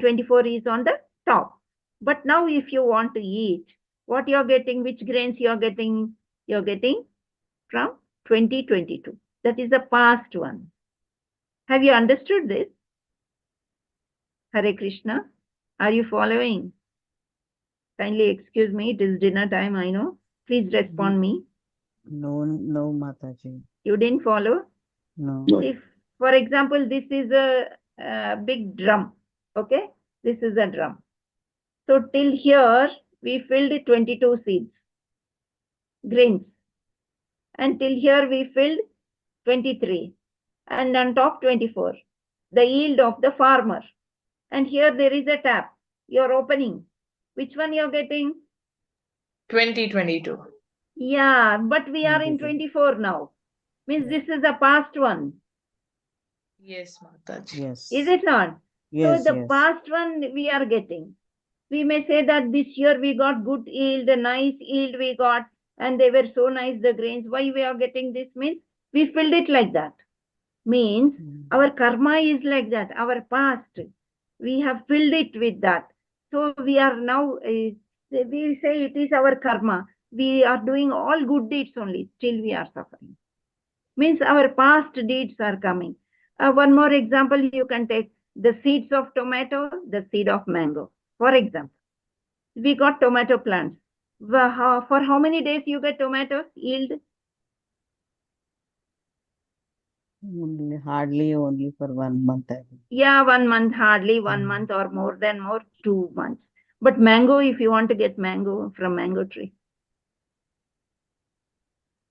24 is on the top. But now if you want to eat, what you're getting, which grains you're getting? You're getting from 2022. That is the past one. Have you understood this? Hare Krishna. Are you following? Kindly excuse me, it is dinner time, I know. Please respond me. No, Mataji. You didn't follow? No. If, for example, this is a big drum, okay? This is a drum. So till here, we filled 22 seeds, grains. And till here, we filled 23. And on top, 24. The yield of the farmer. And here there is a tap. You're opening. Which one you're getting? 2022. Yeah, but we are in 24 now. Means this is the past one. Yes, Mataji. Yes. Is it not? Yes, so the yes. past one we are getting. We may say that this year we got good yield, a nice yield we got, and they were so nice, the grains. Why we are getting this? Means we filled it like that. Means our karma is like that. Our past, we have filled it with that. So we are now, we say it is our karma. We are doing all good deeds only. Still we are suffering. Means our past deeds are coming. One more example you can take. The seeds of tomato, the seed of mango. For example, we got tomato plants. For how many days you get tomatoes yield? Hardly only for 1 month, I think. Yeah, 1 month, hardly 1 month, or more than 2 months. But mango, if you want to get mango from mango tree,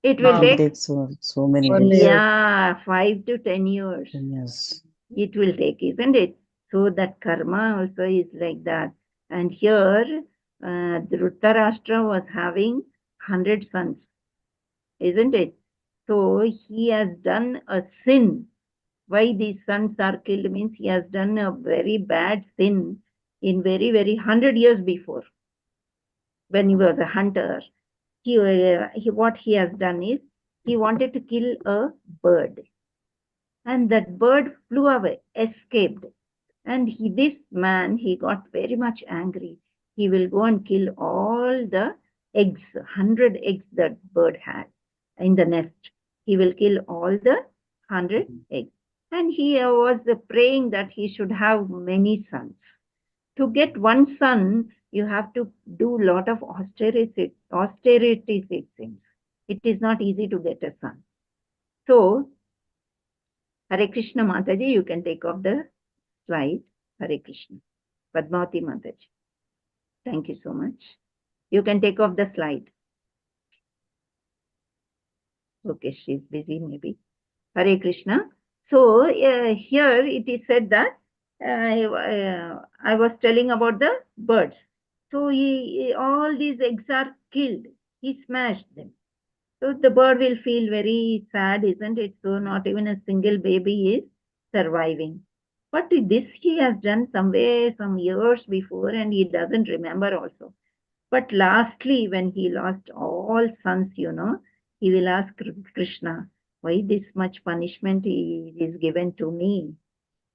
it will It will take, take so many One days. year. yeah, 5 to 10 years. Yes. It will take, isn't it? So that karma also is like that. And here, Dhritarashtra was having 100 sons, isn't it? So he has done a sin. Why these sons are killed means he has done a very bad sin in very, very 100 years before. When he was a hunter, what he has done is he wanted to kill a bird. And that bird flew away, escaped. And this man, he got very much angry. He will go and kill all the eggs, 100 eggs that bird had in the nest. He will kill all the 100 eggs. And he was praying that he should have many sons. To get one son, you have to do a lot of austerity, it seems. It is not easy to get a son. So, Hare Krishna Mataji, you can take off the slide. Hare Krishna. Padmavati Mataji. Thank you so much. You can take off the slide. Okay, she's busy maybe. Hare Krishna. So here it is said that I was telling about the birds. So all these eggs are killed. He smashed them. So the bird will feel very sad, isn't it? So not even a single baby is surviving. But this he has done somewhere, some years before, and he doesn't remember also. But lastly, when he lost all sons, he will ask Krishna, why this much punishment is given to me?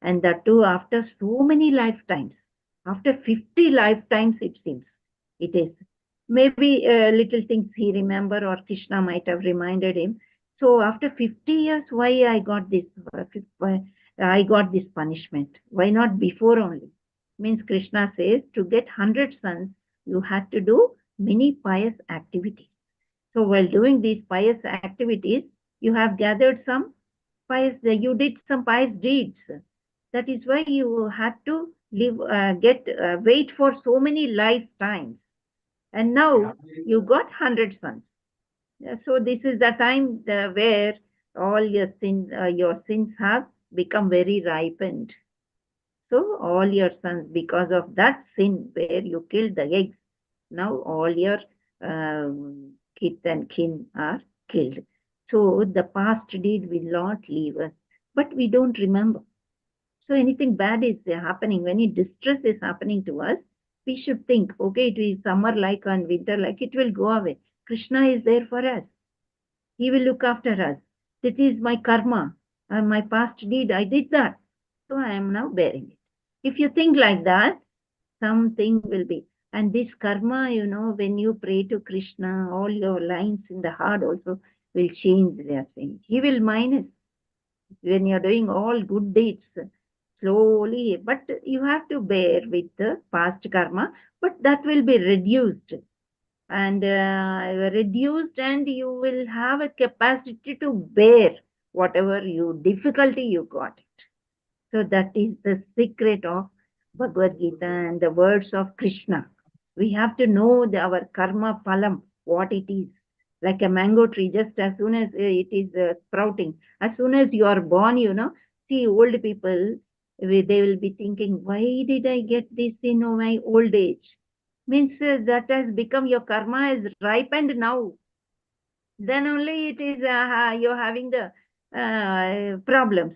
And that too after so many lifetimes. After 50 lifetimes, it seems. It is. Maybe little things he remember or Krishna might have reminded him. So after 50 years, why I got this? I got this punishment. Why not before only? Means Krishna says to get 100 sons, you had to do many pious activities. So while doing these pious activities, you have gathered some you did some pious deeds. That is why you had to live, wait for so many lifetimes. And now you got 100 sons. So this is the time where all your sins have become very ripened. So all your sons, because of that sin where you killed the eggs, now all your kith and kin are killed. So the past deed will not leave us, but we don't remember. So anything bad is happening, when distress is happening to us, we should think, okay, it is summer like and winter like, it will go away. Krishna is there for us. He will look after us. This is my karma, my past deed, I did that. So I am now bearing it. If you think like that, something will be. And this karma, when you pray to Krishna, all your lines in the heart also will change their thing. He will minus. When you're doing all good deeds, slowly, but you have to bear with the past karma, but that will be reduced. And you will have a capacity to bear whatever difficulty you got. So that is the secret of Bhagavad Gita and the words of Krishna. We have to know our karma phalam, what it is. Like a mango tree, just as soon as it is sprouting, as soon as you are born, see old people, they will be thinking, why did I get this in my old age? Means that has become your karma is ripened now. Then only it is you're having the problems.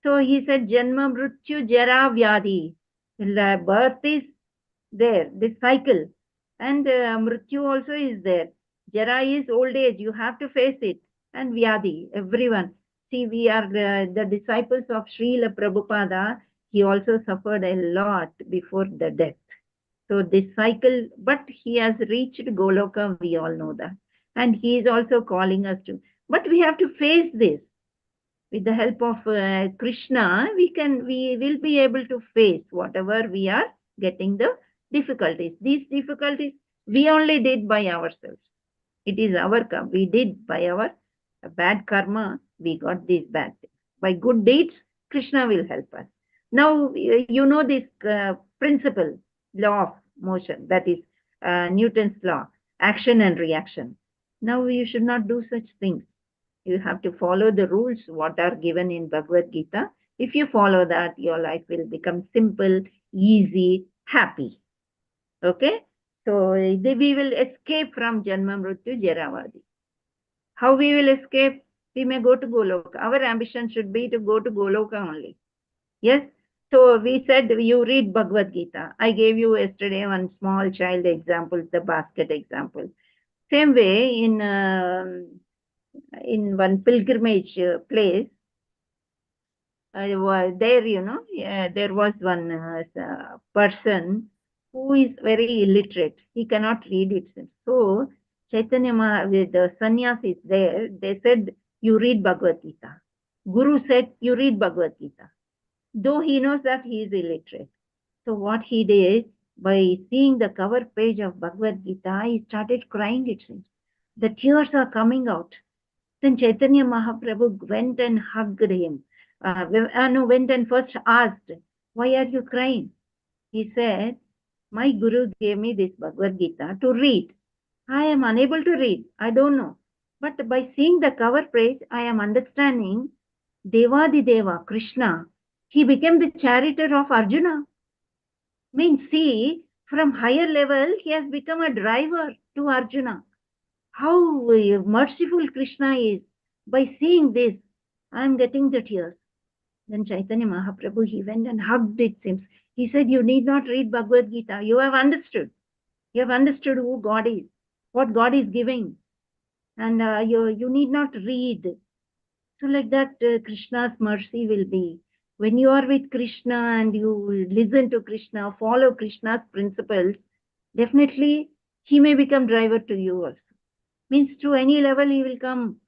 So he said, Janma Mrityu Jara Vyadhi. The birth is there, this cycle. And Mrityu also is there. Jara is old age, you have to face it. And Vyadhi, everyone. See, we are the disciples of Srila Prabhupada. He also suffered a lot before the death. So this cycle, but he has reached Goloka, we all know that. And he is also calling us to. But we have to face this. With the help of Krishna, we will be able to face whatever we are getting the difficulties. These difficulties we only did by ourselves. It is our karma. We did by our bad karma, we got these bad things. By good deeds, Krishna will help us. Now, you know this principle, law of motion, that is Newton's law, action and reaction. Now, you should not do such things. You have to follow the rules what are given in Bhagavad Gita. If you follow that, your life will become simple, easy, happy. Okay? So we will escape from Janma Mrityu Jaravadi. How we will escape? We may go to Goloka. Our ambition should be to go to Goloka only. Yes? So we said you read Bhagavad Gita. I gave you yesterday one small child example, the basket example. Same way in one pilgrimage place, there, you know, there was one person who is very illiterate. He cannot read it. So Chaitanya, with the sannyasis there, they said, you read Bhagavad Gita. Guru said, you read Bhagavad Gita. Though he knows that he is illiterate. So what he did, by seeing the cover page of Bhagavad Gita, he started crying, it seems. The tears are coming out. Then Chaitanya Mahaprabhu went and hugged him. Went and first asked, why are you crying? He said, my Guru gave me this Bhagavad Gita to read. I am unable to read. I don't know. But by seeing the cover page, I am understanding Devadideva, Krishna. He became the charioteer of Arjuna. Means, see, from higher level, he has become a driver to Arjuna. How merciful Krishna is. By seeing this, I am getting the tears. Then Chaitanya Mahaprabhu, he went and hugged it. He said, you need not read Bhagavad Gita. You have understood. You have understood who God is, what God is giving. And you need not read. So like that, Krishna's mercy will be. When you are with Krishna and you listen to Krishna, follow Krishna's principles, definitely he may become driver to you also. Means to any level he will come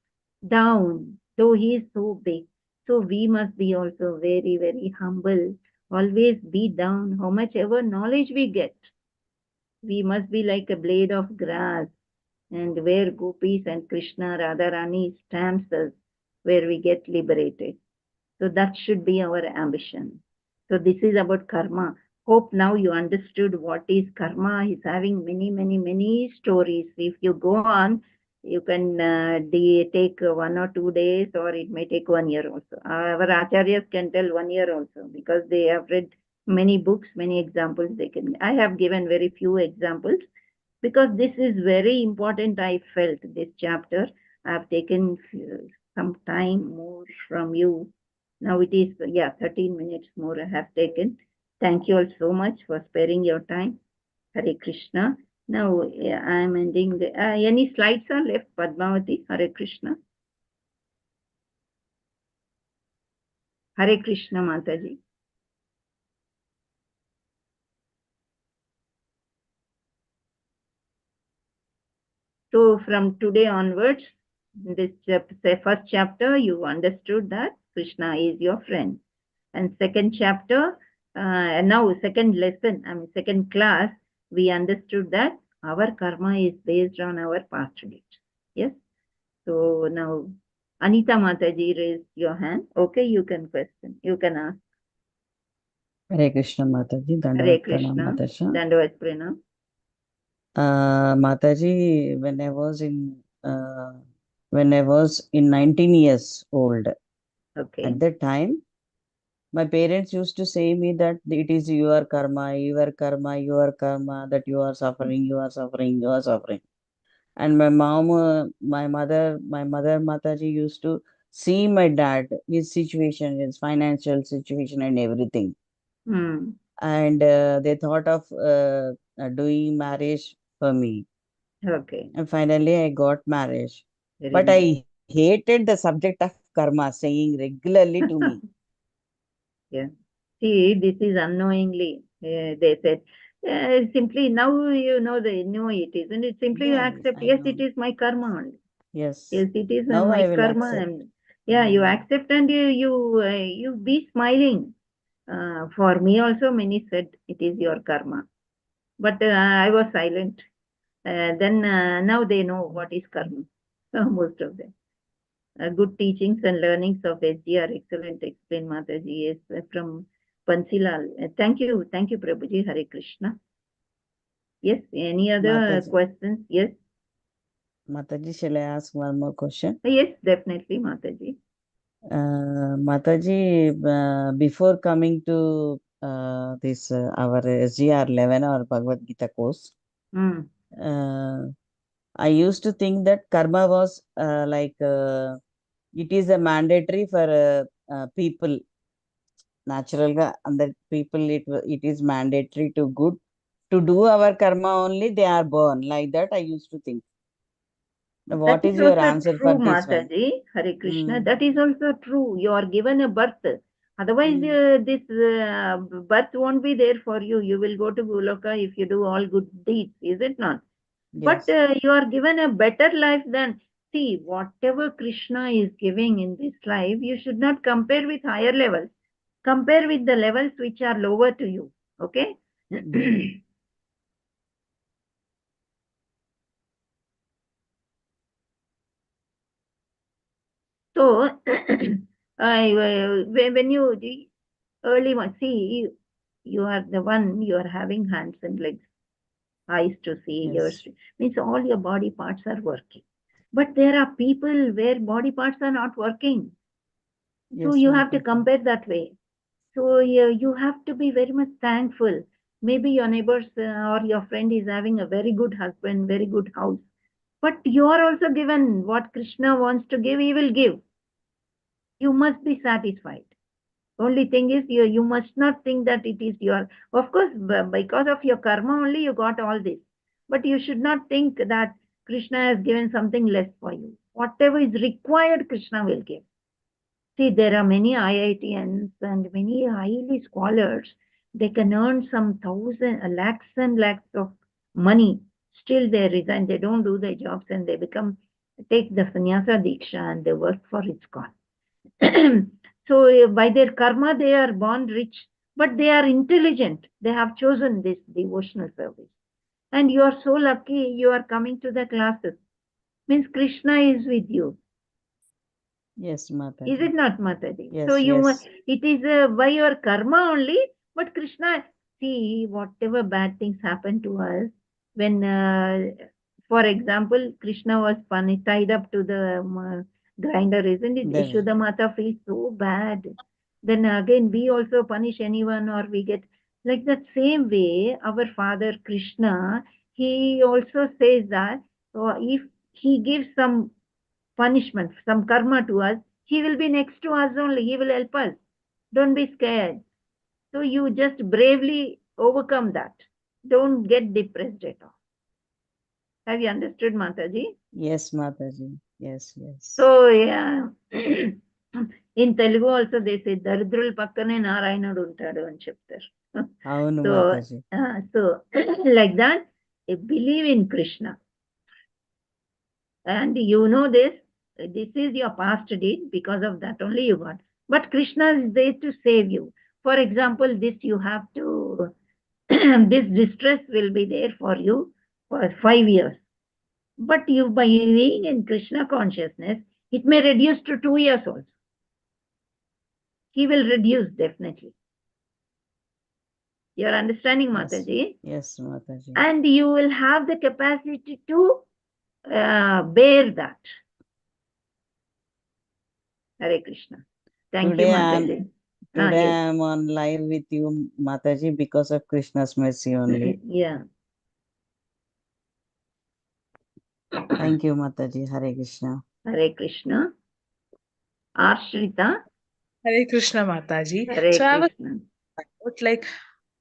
down, though he is so big. So we must be also very, very humble. Always be down. How much ever knowledge we get, we must be like a blade of grass. And where gopis and Krishna, Radharani stamps us, where we get liberated. So that should be our ambition. So this is about karma. Hope now you understood what is karma. He's having many, many, many stories. If you go on, you can take 1 or 2 days, or it may take 1 year also. Our acharyas can tell 1 year also, because they have read many books, many examples they can. I have given very few examples, because this is very important. I felt this chapter. I have taken some time more from you. Now it is, 13 minutes more I have taken. Thank you all so much for sparing your time. Hare Krishna. Now I am ending the, any slides are left, Padmavati? Hare Krishna. Hare Krishna, Mataji. So from today onwards, this first chapter, you understood that Krishna is your friend. And second chapter, now second lesson, second class, we understood that our karma is based on our past deeds. Yes. So now, Anita Mataji raised your hand. Okay, you can question. You can ask. Hare Krishna Mataji, Hare Dandavat Pranam Krishna. Matasha. Dandavat Pranam. Mataji, when I was in 19 years old, Okay. at that time, my parents used to say me that it is your karma, that you are suffering, you are suffering. And my mom, my mother, Mataji used to see my dad, his situation, his financial situation and everything. And they thought of doing marriage for me. Okay. And finally, I got married. Very But nice. I hated the subject of karma, saying regularly to me. Yeah. See, this is unknowingly, they said. Simply now you know it is, and it simply you Yes, accept. I Yes, know. it is my karma only. Yes. Yes, it is Now my I will karma, accept. and you accept, and you be smiling. For me also, many said it is your karma, but I was silent. Then now they know what is karma. Most of them. good teachings and learnings of SGR. Excellent explain, Mataji. Yes, from Pansilal. Thank you, Prabhuji. Hare Krishna. Yes, any other Mataji. questions? Yes. Mataji, shall I ask one more question? Yes, definitely, Mataji. Mataji, before coming to this our SGR 11 or Bhagavad Gita course, I used to think that karma was it is a mandatory for people. Natural ga under people it is mandatory to do our karma only they are born. Like that I used to think. What That is is your also answer true, for this one? Mataji. Hare Krishna. Mm. That is also true. You are given a birth. Otherwise, this birth won't be there for you. You will go to Goloka if you do all good deeds, is it not? But Yes. you are given a better life than, see, whatever Krishna is giving in this life, you should not compare with higher levels. Compare with the levels which are lower to you. Okay? Mm. So, when you early one, see, you are the one, you are having hands and legs, eyes to see, ears Yes. to, means all your body parts are working. But there are people where body parts are not working. So Yes, you have to Mataji. compare that way. So you have to be very much thankful. Maybe your neighbors or your friend is having a very good husband, very good house. But you are also given what Krishna wants to give, he will give. You must be satisfied. Only thing is you must not think that it is your, of course, because of your karma only you got all this. But you should not think that Krishna has given something less for you. Whatever is required, Krishna will give. See, there are many IITians and many highly scholars. They can earn some lakhs and lakhs of money. Still they resign. They don't do their jobs and they take the sannyasa diksha and they work for ISKCON. So by their karma, they are born rich, but they are intelligent. They have chosen this devotional service. And you are so lucky you are coming to the classes. Means Krishna is with you. Yes, Mataji. Is it not, Mataji? Yes, So yes. it is by your karma only, but Krishna, see, whatever bad things happen to us, when, for example, Krishna was tied up to the grinder, isn't it? The, Yashoda Mata feels so bad. Then again, we also punish anyone or we get, like that same way, our father Krishna, he also says that if he gives some punishment, some karma to us, he will be next to us only. He will help us. Don't be scared. So you just bravely overcome that. Don't get depressed at all. Have you understood, Mataji? yes, Mataji. Yes, yes. So, yeah. In Telugu also they say, Daridrul pakkane Narayanudu untadu అని చెప్తారు. Avunu, So, Mataji. so like that, believe in Krishna. And you know this is your past deed, because of that only you got. But Krishna is there to save you. For example, this you have to, this distress will be there for you for 5 years. But you, by being in Krishna consciousness, it may reduce to 2 years also. He will reduce definitely. You are understanding, Yes, Mataji? yes, Mataji. And you will have the capacity to bear that. Hare Krishna. Thank Today you, I am Mataji. Today Yes. I am on live with you, Mataji, because of Krishna's mercy only. Yeah. Thank you, Mataji. Hare Krishna. Hare Krishna. Ashrita. Hare Krishna, Mataji. Hare So I was Krishna. like,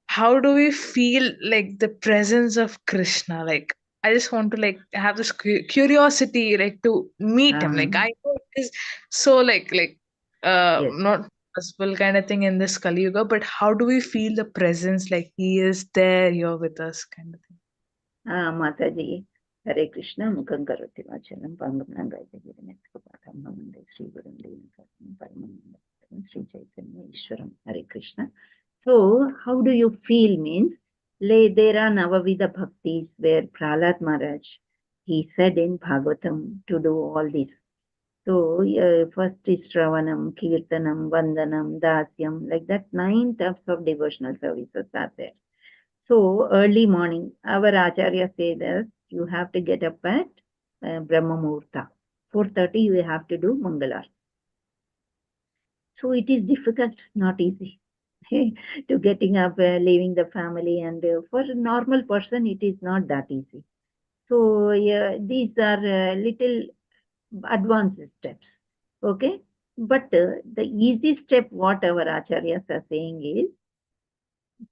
how do we feel like the presence of Krishna? Like, I just want to like have this curiosity, like to meet him. Like, I know it is so Yes. not possible kind of thing in this Kali Yuga, but how do we feel the presence? Like he is there here with us, kind of thing. Mataji. Hare Krishna. Mukam karoti vachalam pangam nangayate girinetkapatham namande Sri Gurum Devasatam Paramanandam Sri Chaitanya Ishwaram. Hare Krishna. So, how do you feel means, there are Navavida Bhaktis where Prahlad Maharaj, he said in Bhagavatam to do all this. So first is Shravanam, Kirtanam, Vandanam, Dasyam, like that 9 types of devotional services are there. So early morning, our Acharya said that you have to get up at Brahma Muhurta. 4:30 you have to do Mangalar. So it is difficult, not easy to getting up, leaving the family, and for a normal person it is not that easy. So these are little advanced steps. Okay, but the easy step what our acharyas are saying is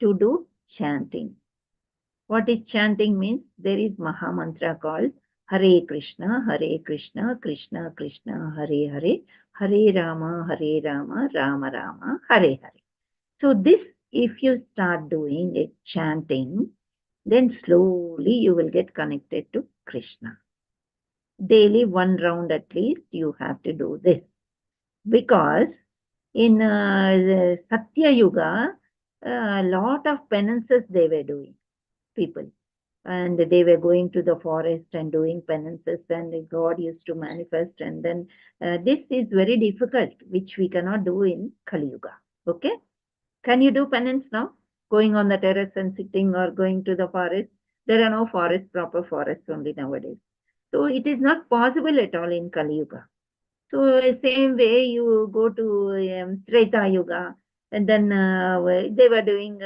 to do chanting. What is chanting means? There is Maha Mantra called Hare Krishna, Krishna Krishna, Hare Hare, Hare Rama, Rama Rama, Hare Hare. So this, if you start doing it, chanting, then slowly you will get connected to Krishna. Daily 1 round at least you have to do this. Because in Satya Yuga, a lot of penances they were doing, people. And they were going to the forest and doing penances, and God used to manifest. And then this is very difficult, which we cannot do in Kali Yuga. Okay? Can you do penance now? Going on the terrace and sitting, or going to the forest? There are no forests, proper forests only nowadays. So it is not possible at all in Kali Yuga. So same way you go to Treta Yuga, and then they were doing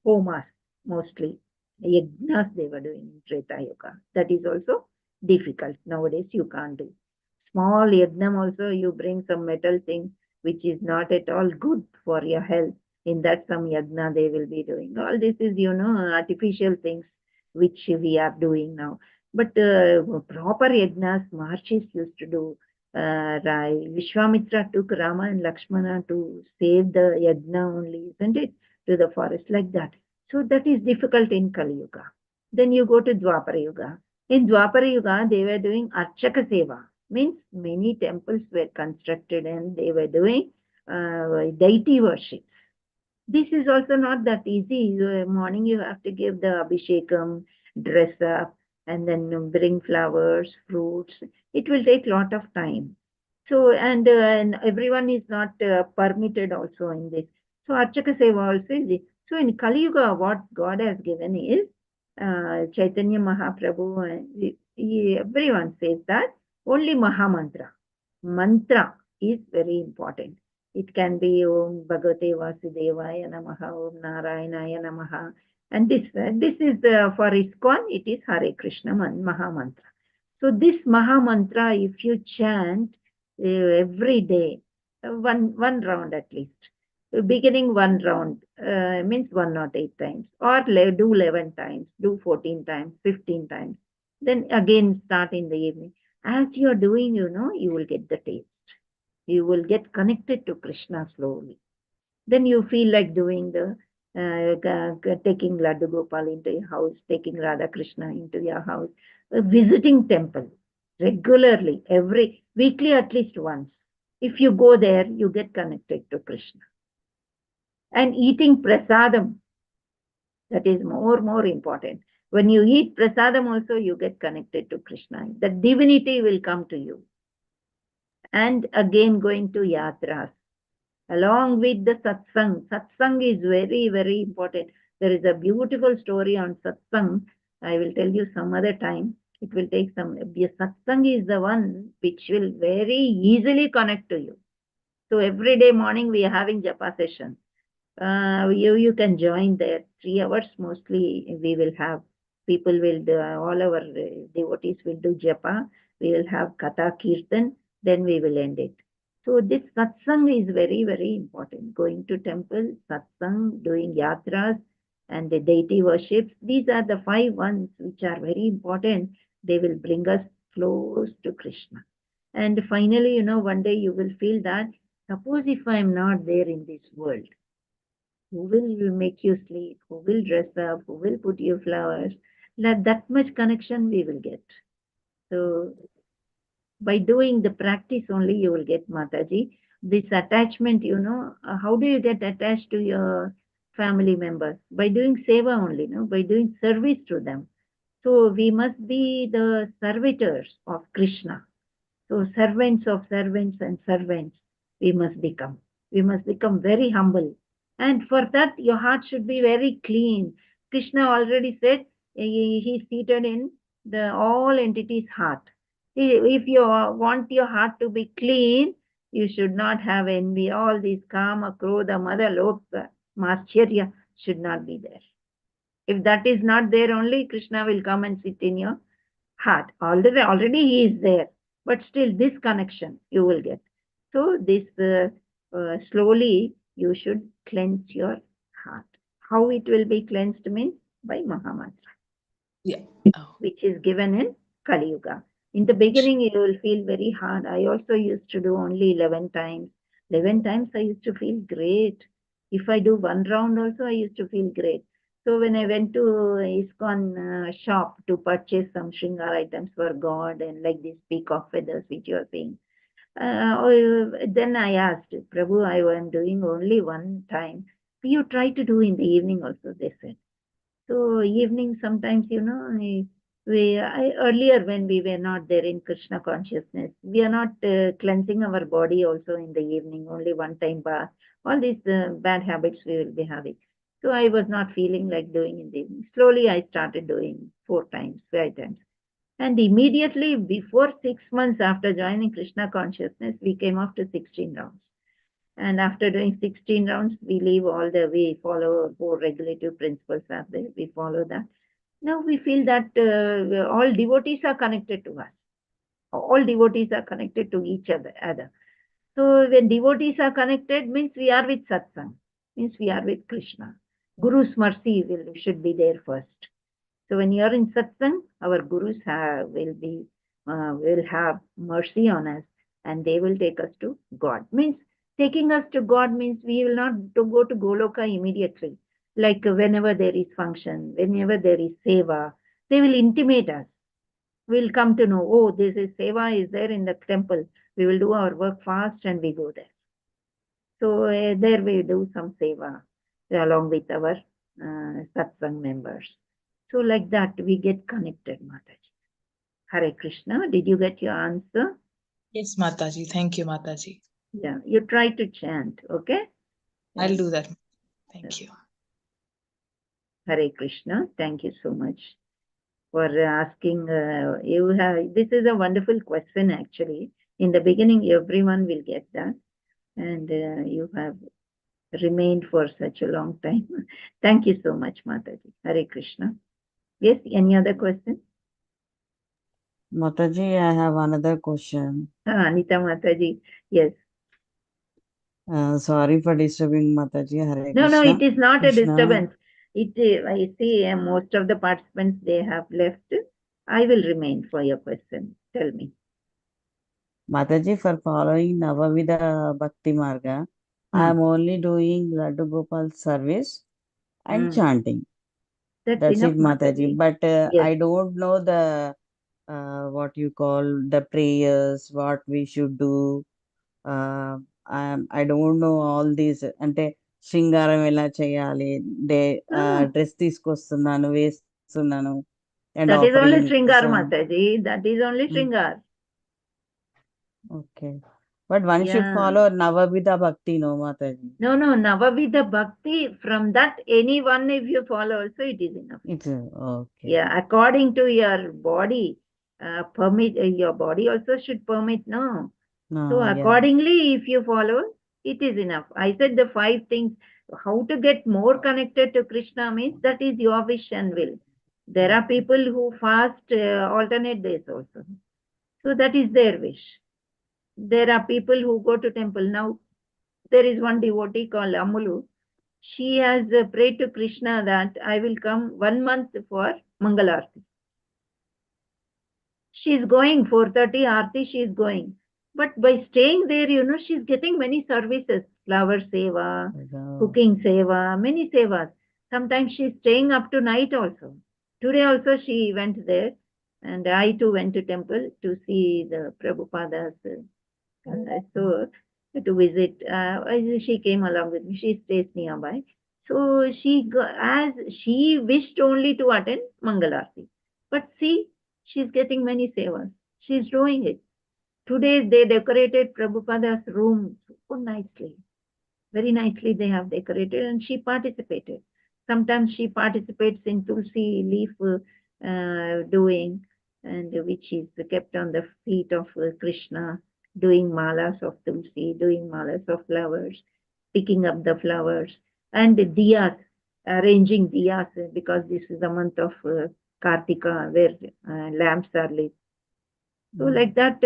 homas mostly. Yajnas they were doing in Treta Yuga. That is also difficult. Nowadays you can't do. Small yajnam also you bring some metal thing which is not at all good for your health. In that some yajna they will be doing. All this is, artificial things which we are doing now. But proper yajnas, Maharshis used to do. Vishwamitra took Rama and Lakshmana to save the yajna only, isn't it? To the forest, like that. So that is difficult in Kali Yuga. Then you go to Dwapara Yuga. In Dwapara Yuga, they were doing Archaka Seva. Means many temples were constructed and they were doing deity worship. This is also not that easy. Morning you have to give the Abhishekam, dress up, and then bring flowers, fruits. It will take a lot of time. So, and everyone is not permitted also in this. So, Archaka Seva also is this. So, in Kali Yuga, what God has given is Chaitanya Mahaprabhu, everyone says that only Maha Mantra. Mantra is very important. It can be Om Bhagavate Vasudevaya Namaha, Om Narayanaya Namaha. And this is for ISKCON, it is Hare Krishna Maha Mantra. So this Maha Mantra, if you chant every day, one round at least. Beginning 1 round means 108 times, or do 11 times, do 14 times, 15 times. Then again start in the evening. As you are doing, you will get the taste. You will get connected to Krishna slowly. Then you feel like doing the taking Laddu Gopal into your house, taking Radha Krishna into your house, visiting temple regularly, every weekly at least once. If you go there, you get connected to Krishna. And eating prasadam, that is more important. When you eat prasadam also, you get connected to Krishna. The divinity will come to you. And again going to yatras, along with the satsang. Satsang is very, very important. There is a beautiful story on satsang. I will tell you some other time. It will take some. Satsang is the one which will very easily connect to you. So every day morning we are having japa session. You can join there. 3 hours mostly we will have. People will do, all our devotees will do japa. We will have katha kirtan. Then we will end it. So this satsang is very, very important. Going to temple, satsang, doing yatras, and the deity worships. These are the 5 ones which are very important. They will bring us close to Krishna. And finally, one day you will feel that, suppose if I am not there in this world, who will make you sleep? Who will dress up? Who will put you flowers? That much connection we will get. So by doing the practice only, you will get Mataji. This attachment, how do you get attached to your family members? By doing seva only, by doing service to them. So we must be the servitors of Krishna. So servants of servants and servants, we must become. We must become very humble. And for that, your heart should be very clean. Krishna already said he is seated in the all entities' heart. If you want your heart to be clean, you should not have envy. All these kama, krodha, mada, lobha, mascharya should not be there. If that is not there, only Krishna will come and sit in your heart. Already he is there, but still this connection you will get. So this slowly you should cleanse your heart. How it will be cleansed means by Mahamantra. Yeah. Oh. Which is given in Kali Yuga. In the beginning, you will feel very hard. I also used to do only 11 times. 11 times I used to feel great. If I do one round also, I used to feel great. So when I went to ISKCON shop to purchase some Shringar items for God and like these peacock feathers which you are seeing, then I asked, Prabhu, I am doing only one time. You try to do in the evening also, they said. So evening sometimes, earlier when we were not there in Krishna consciousness, we are not cleansing our body also in the evening, only one time bath. All these bad habits we will be having. So I was not feeling like doing in the evening. Slowly I started doing 4 times, 5 times. And immediately before 6 months after joining Krishna consciousness, we came up to 16 rounds. And after doing 16 rounds, we follow 4 regulative principles are there. We follow that. Now we feel that all devotees are connected to us. All devotees are connected to each other. So when devotees are connected, means we are with satsang, means we are with Krishna. Guru's mercy should be there first. So when you are in satsang, our gurus will have mercy on us, and they will take us to God. Means taking us to God means we will not go to Goloka immediately. Like whenever there is function, whenever there is seva, they will intimate us. We'll come to know, oh, this is seva is there in the temple. We will do our work fast and we go there. So there we do some seva along with our satsang members. So like that we get connected, Mataji. Hare Krishna, did you get your answer? Yes, Mataji. Thank you, Mataji. Yeah, you try to chant, okay? I'll do that. Thank you. Hare Krishna, thank you so much for asking. This is a wonderful question actually. In the beginning, everyone will get that. And you have remained for such a long time. Thank you so much, Mataji. Hare Krishna. Yes, any other question? Mataji, I have another question. Anita Mataji, yes. Sorry for disturbing, Mataji. Hare No, Krishna. no, it is not Krishna. a disturbance. I see most of the participants, they have left. I will remain for your question. Tell me. Mataji, for following Navavida Bhakti Marga, I am only doing Laddu Gopal service and chanting. That's enough, it, Mataji. But Yes. I don't know the what you call the prayers, what we should do. I don't know all these. అంటే శృంగారం ఎలా చేయాలి, dress తీసుకొస్తున్నాను వేస్తున్నాను. And That is only offering. Shringar, So, Mataji. That is only Shringar. okay. But one should follow Navavida Bhakti, no, Mataji? No, Navavida Bhakti, from that any one if you follow also, it is enough. It's okay. Yeah, according to your body, your body also should permit, no? So accordingly, if you follow, it is enough. I said the 5 things. How to get more connected to Krishna means that is your wish and will. There are people who fast alternate days also. So that is their wish. There are people who go to temple. Now, there is one devotee called Amulu. She has prayed to Krishna that I will come 1 month for Mangalarti. She is going 4:30 Aarti, she is going. But by staying there, she is getting many services. Flower seva, cooking seva, many sevas. Sometimes she is staying up to night also. Today also she went there. And I too went to temple to see the Prabhupada's. So to visit, she came along with me. She stays nearby. So as she wished only to attend Mangalarti. But see, she's getting many sevas. She's doing it. Today they decorated Prabhupada's room so nicely. Very nicely they have decorated, and she participated. Sometimes she participates in Tulsi leaf doing, and which is kept on the feet of Krishna, doing malas of Tulsi, doing malas of flowers, picking up the flowers, and the diyas, arranging diyas, because this is the month of Karthika, where lamps are lit. So like that,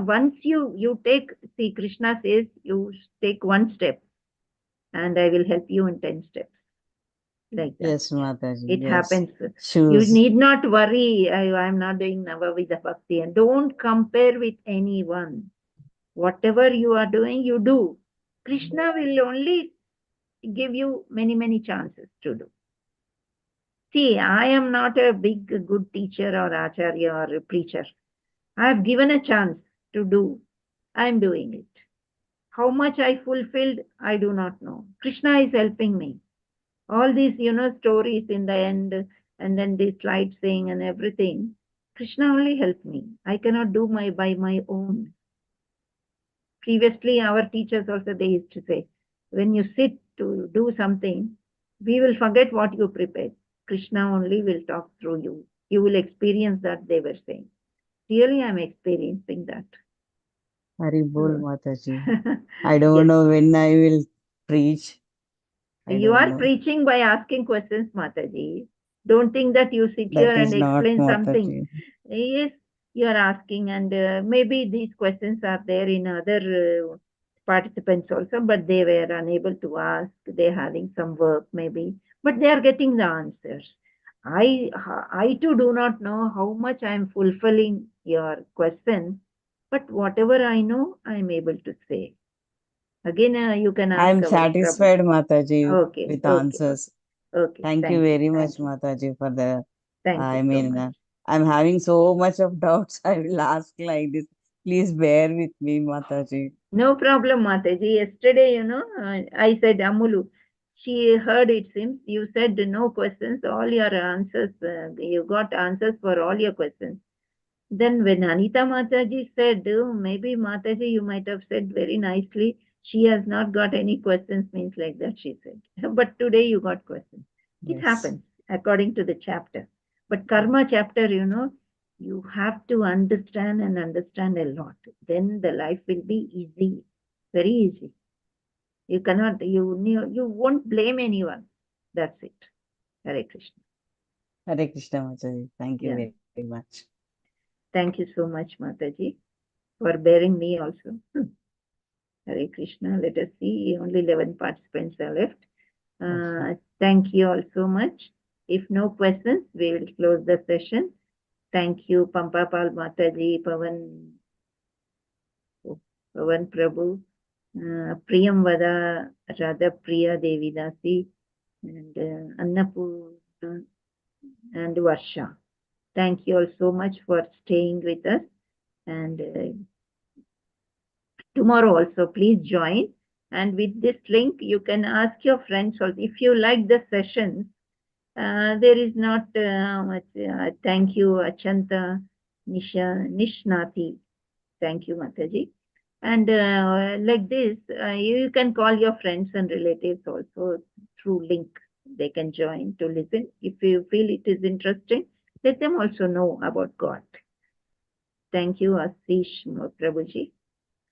once you take, see, Krishna says, you take one step, and I will help you in 10 steps. Like that. Yes, Mataji. It yes. happens. You Shoes. need not worry. I'm not doing Navavidha Bhakti. And don't compare with anyone. Whatever you are doing, you do. Krishna will only give you many, many chances to do. See, I am not a big, good teacher or acharya or a preacher. I have given a chance to do. I'm doing it. How much I fulfilled, I do not know. Krishna is helping me. All these, stories in the end, and then the slide saying and everything, Krishna only helped me. I cannot do by my own. Previously, our teachers also, they used to say, when you sit to do something, we will forget what you prepared. Krishna only will talk through you. You will experience that, they were saying. Really, I'm experiencing that. Hari Bol, Mataji. I don't know when I will preach. You are preaching by asking questions, Mataji. Don't think that you sit here and explain something. Yes, you are asking, and maybe these questions are there in other participants also, but they were unable to ask. They're having some work maybe, but they are getting the answers. I too do not know how much I am fulfilling your question, but whatever I know, I am able to say. Again, you can ask. I'm satisfied, Mataji, with answers. Okay. Thank you very much, Mataji, for the. Thank you so much. I'm having so much of doubts. I will ask like this. Please bear with me, Mataji. No problem, Mataji. Yesterday, I said, Amulu, she heard it seems. You said no questions, all your answers, you got answers for all your questions. Then when Anita Mataji said, oh, maybe Mataji, you might have said very nicely, she has not got any questions, means like that, she said. But today you got questions. It happens according to the chapter. But karma chapter, you have to understand and understand a lot. Then the life will be easy, very easy. You cannot, you won't blame anyone. That's it. Hare Krishna. Hare Krishna, Mataji. Thank you very much. Thank you so much, Mataji, for bearing me also. Hare Krishna. Let us see. Only 11 participants are left. Thank you all so much. If no questions, we will close the session. Thank you, Pampapal Mataji, Pavan Prabhu, Priyam Vada, Radha Priya Devidasi, and Annapurna and Varsha. Thank you all so much for staying with us. And tomorrow also, please join. And with this link, you can ask your friends also. If you like the sessions, there is not much. Thank you, Achanta Nishnati. Thank you, Mataji. And like this, you can call your friends and relatives also through link. They can join to listen. If you feel it is interesting, let them also know about God. Thank you, Asish Prabhuji.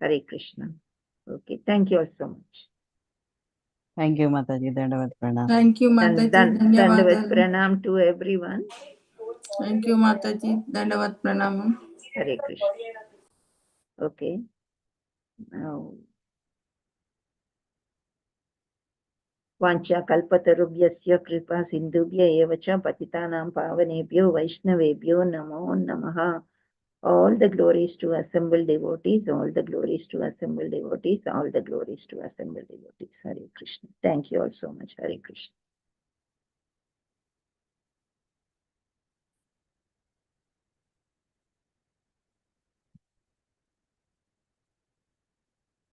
Hare Krishna. Okay, thank you all so much. Thank you, Mataji. Dandavat Pranam. Thank you, Mataji. Dandavat Pranam to everyone. Thank you, Mataji. Dandavat Pranam. Hare Krishna. Okay. Now, Vancha kalpatarubhyasya kripa sindhubhya eva cha patitanam pavanebhyo vaishnavebhyo namo namaha. All the glories to assembled devotees, all the glories to assembled devotees, all the glories to assembled devotees. Hare Krishna. Thank you all so much. Hare Krishna.